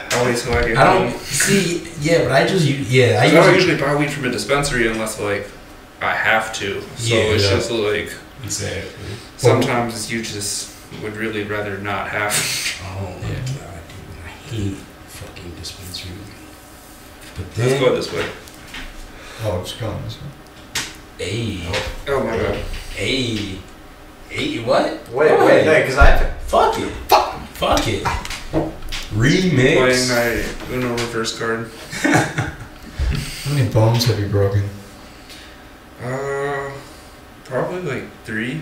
S4: I wait till I get
S2: I
S4: home.
S2: don't see. Yeah, but I just yeah.
S4: I don't usually buy weed from a dispensary unless like I have to. So
S2: Yeah,
S4: it's
S2: yeah.
S4: just like
S2: Exactly.
S4: sometimes you just would really rather not have.
S2: Oh my god, dude! I hate fucking dispensary. But
S4: Let's
S2: then,
S4: go this way.
S3: Oh, it's going this way.
S2: hey,
S4: Oh my god.
S2: hey, what?
S3: Wait,
S2: Go
S3: wait,
S2: ahead.
S3: because I.
S2: Fuck it. Fuck it. Remix.
S4: Playing my Uno reverse card.
S3: How many bones have you broken?
S4: Probably like 3.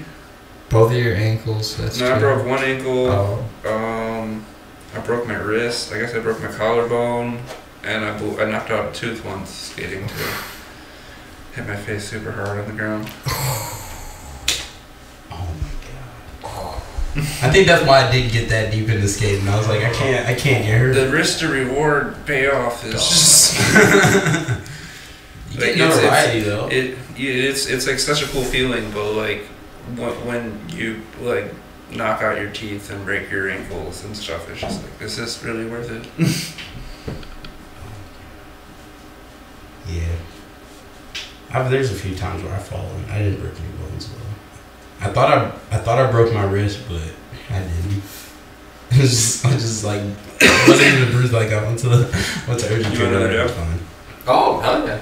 S3: Both of your ankles. That's
S4: No, I
S3: true.
S4: broke one ankle.
S3: Oh.
S4: I broke my wrist. I guess I broke my collarbone, and I knocked out a tooth once skating too. Hit my face super hard on the ground.
S2: Oh my god. I think that's why I didn't get that deep into skating. I was like, I can't get hurt.
S4: The risk to reward payoff is just.
S2: You
S4: Like,
S2: get notoriety though.
S4: It's like such a cool feeling, but like when you like knock out your teeth and break your ankles and stuff, it's just like, is this really worth it?
S2: Yeah. There's a few times where I've fallen. I didn't break any bones though. I thought I broke my wrist, but I didn't. I just like wasn't even bruised. Like I went to urgent
S4: You
S2: care.
S4: want another
S2: It was
S4: dab?
S2: fine.
S3: Oh, hell yeah.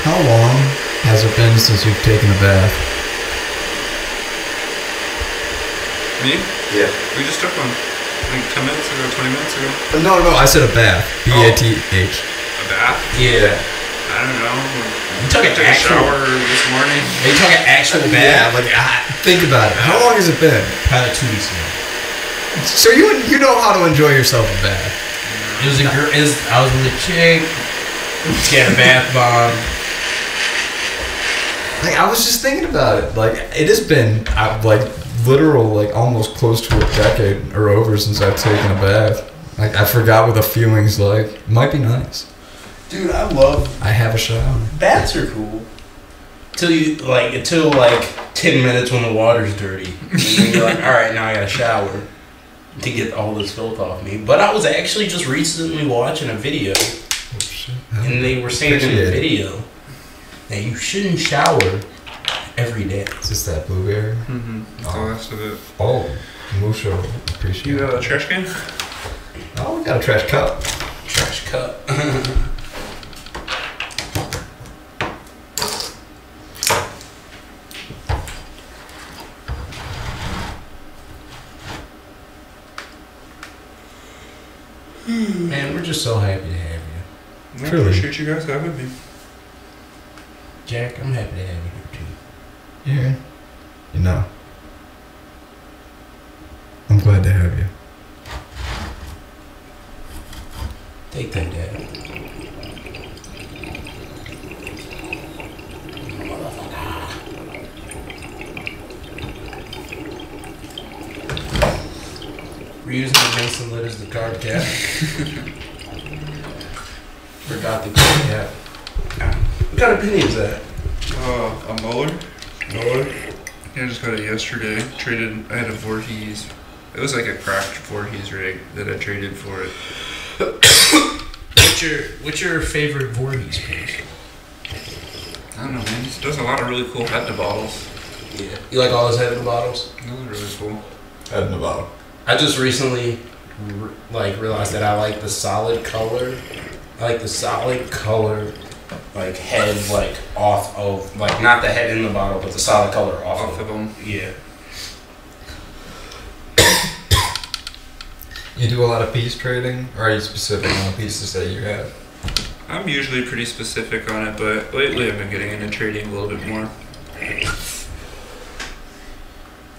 S3: How long has it been since you've taken a bath?
S4: Me?
S3: Yeah.
S4: We just took one like 10 minutes ago, 20 minutes ago.
S3: No, I said a bath. B-A-T-H.
S4: A bath?
S2: Yeah.
S4: I don't know.
S2: You took an
S4: I took a
S2: actual.
S4: shower this morning.
S2: Are you talking actual
S3: Yeah,
S2: bath?
S3: like, think about it. How long has it been?
S2: Probably 2 weeks ago.
S3: So you know how to enjoy yourself a bath.
S2: It was a girl. I was with a chick. She had a bath bomb.
S3: Like, I was just thinking about it. Like, it has been, like, literal, like, almost close to a decade or over since I've taken a bath. Like, I forgot what the feeling's like. It might be nice.
S2: Dude, I love
S3: I have a shower.
S2: baths are cool. Until 10 minutes when the water's dirty. And then you're like, alright, now I gotta shower to get all this filth off me. But I was actually just recently watching a video,
S3: Oh, shit.
S2: and they were saying in the video that you shouldn't shower every day.
S3: Is this that blueberry?
S4: Mm-hmm. That's the last of it.
S3: Oh, Musho. Appreciate
S4: You
S3: it.
S4: got a trash can?
S3: Oh, we got a trash cup.
S2: Trash cup. Man, we're just so happy to have you.
S4: I
S3: Truly.
S4: appreciate you guys having me.
S2: Jack, I'm happy to have you here too.
S3: Yeah. You know. I'm glad to have you.
S2: Take that, Dad. We're using the Mason lid as the card cap. Forgot the card cap. What kind of penny is that?
S4: A molar?
S2: Molar?
S4: Yeah, I just got it yesterday. I had a Voorhees. It was like a cracked Voorhees rig that I traded for it.
S2: What's your favorite Voorhees piece?
S4: I don't know, man. It does a lot of really cool head to bottles.
S2: Yeah. You like all those heavy bottles?
S4: Those are really cool.
S3: Head in the bottle.
S2: I just recently realized that I like the solid color. I like the solid color head off of not the head in the bottle, but the solid color off
S4: Off of them.
S2: Yeah.
S3: You do a lot of piece trading, or are you specific on the pieces that you have?
S4: I'm usually pretty specific on it, but lately I've been getting into trading a little bit more.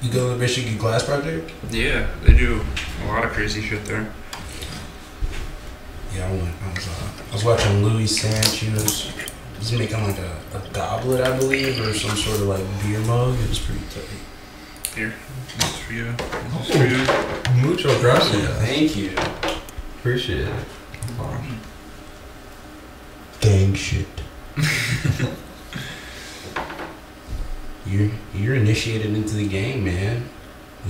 S2: You go to the Michigan Glass Project?
S4: Yeah, they do a lot of crazy shit there.
S2: Yeah, I went. I was watching Louis Sanchez He's making like a goblet, I believe, or some sort of like beer mug. It was pretty tight.
S4: Here, this is for you. This is for you.
S3: Mucho gracias.
S2: Thank you.
S3: Appreciate it.
S2: Gang shit. You're initiated into the gang, man. We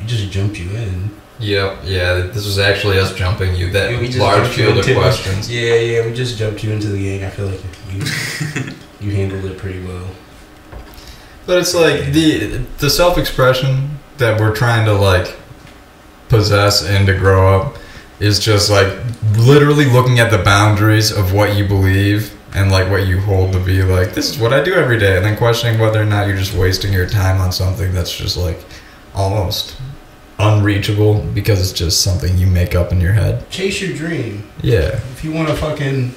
S2: just jumped you in.
S3: Yep, yeah, this was actually us jumping you. That
S2: Yeah, we just
S3: large
S2: jumped you
S3: field of
S2: into
S3: questions.
S2: Yeah, we just jumped you into the gang. I feel like you handled it pretty well.
S3: But it's like the self-expression that we're trying to like possess and to grow up is just like literally looking at the boundaries of what you believe and like what you hold to be like, this is what I do every day, and then questioning whether or not you're just wasting your time on something that's just like almost unreachable because it's just something you make up in your head.
S2: Chase your dream.
S3: Yeah.
S2: If you want to fucking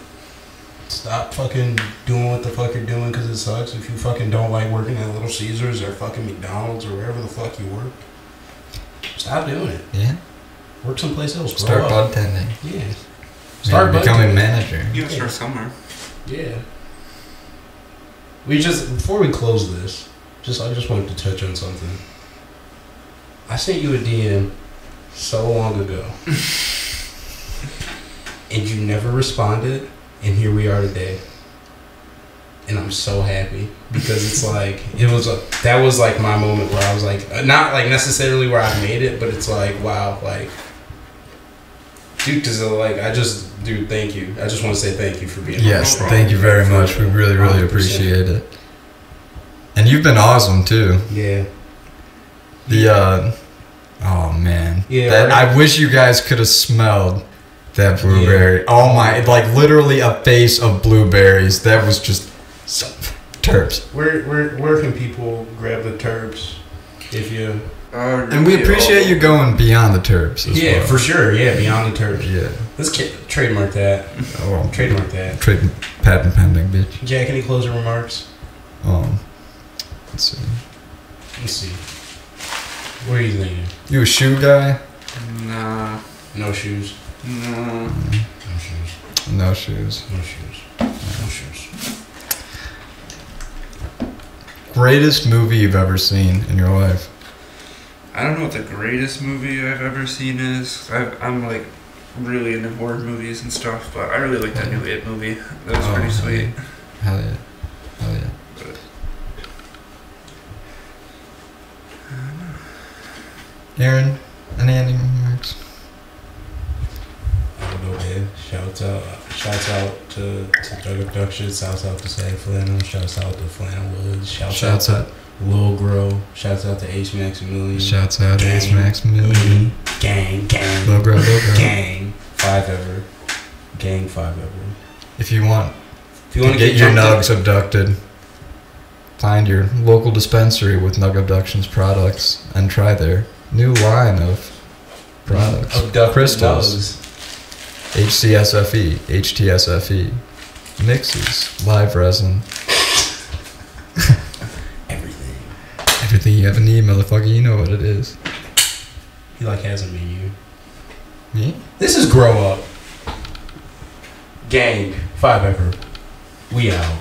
S2: stop fucking doing what the fuck you're doing because it sucks. If you fucking don't like working at Little Caesars or fucking McDonald's or wherever the fuck you work, stop doing it.
S3: Yeah.
S2: Work someplace else. Grow
S3: Start
S2: up.
S3: bartending.
S2: Yeah.
S3: Start becoming
S2: bartending.
S3: manager.
S4: You gotta start somewhere.
S2: Yeah. Before we close this, I just wanted to touch on something. I sent you a DM so long ago, and you never responded, and here we are today. And I'm so happy because it's like that was like my moment where I was like, not like necessarily where I made it, but it's like, wow, like, dude, because like dude, thank you. I just want to say thank you for being.
S3: Yes,
S2: on.
S3: thank you very much. We really, really
S2: 100%.
S3: appreciate it. And you've been awesome too.
S2: Yeah.
S3: Oh man.
S2: Yeah,
S3: That,
S2: right.
S3: I wish you guys could have smelled that blueberry. Oh my, like literally a face of blueberries. That was just Terps.
S2: Where can people grab the Terps if you?
S3: And we appreciate you going beyond the Terps as
S2: Yeah,
S3: well.
S2: for sure. Yeah, beyond the Terps.
S3: Yeah.
S2: Let's trademark that.
S3: Oh,
S2: Trademark that.
S3: patent pending, bitch.
S2: Jack, any closing remarks?
S3: Let's see.
S2: Let's see. What are you thinking?
S3: You a shoe guy?
S4: Nah.
S2: No shoes.
S4: Nah.
S2: No shoes.
S3: No shoes.
S2: No shoes. No shoes.
S3: Greatest movie you've ever seen in your life?
S4: I don't know what the greatest movie I've ever seen is. I'm like really into horror movies and stuff, but I really like that new It movie. That was pretty sweet.
S3: Hell yeah. Hell yeah. Aaron, any ending remarks?
S2: I don't know, man. Shouts out to Nug Abduction. Shouts out to Sad Flannel. Shouts out to Flannel Woods. Shouts out to Lil Grow. Shouts out to H Maximilian.
S3: Shouts out
S2: Gang.
S3: Ace Maximilian.
S2: Gang.
S3: Low grow.
S2: Gang. 5 ever. Gang 5 ever.
S3: If you want
S2: If you want
S3: to get your
S2: jumped
S3: nugs abducted, find your local dispensary with Nug Abduction's products and try their new line of products.
S2: Abducted
S3: Crystals,
S2: nugs.
S3: HCSFE, HTSFE, mixes, live resin,
S2: Everything.
S3: everything you ever need, motherfucker. You know what it is.
S2: He like has a menu.
S3: Me?
S2: This is Grow Up. Gang 5 ever. We out.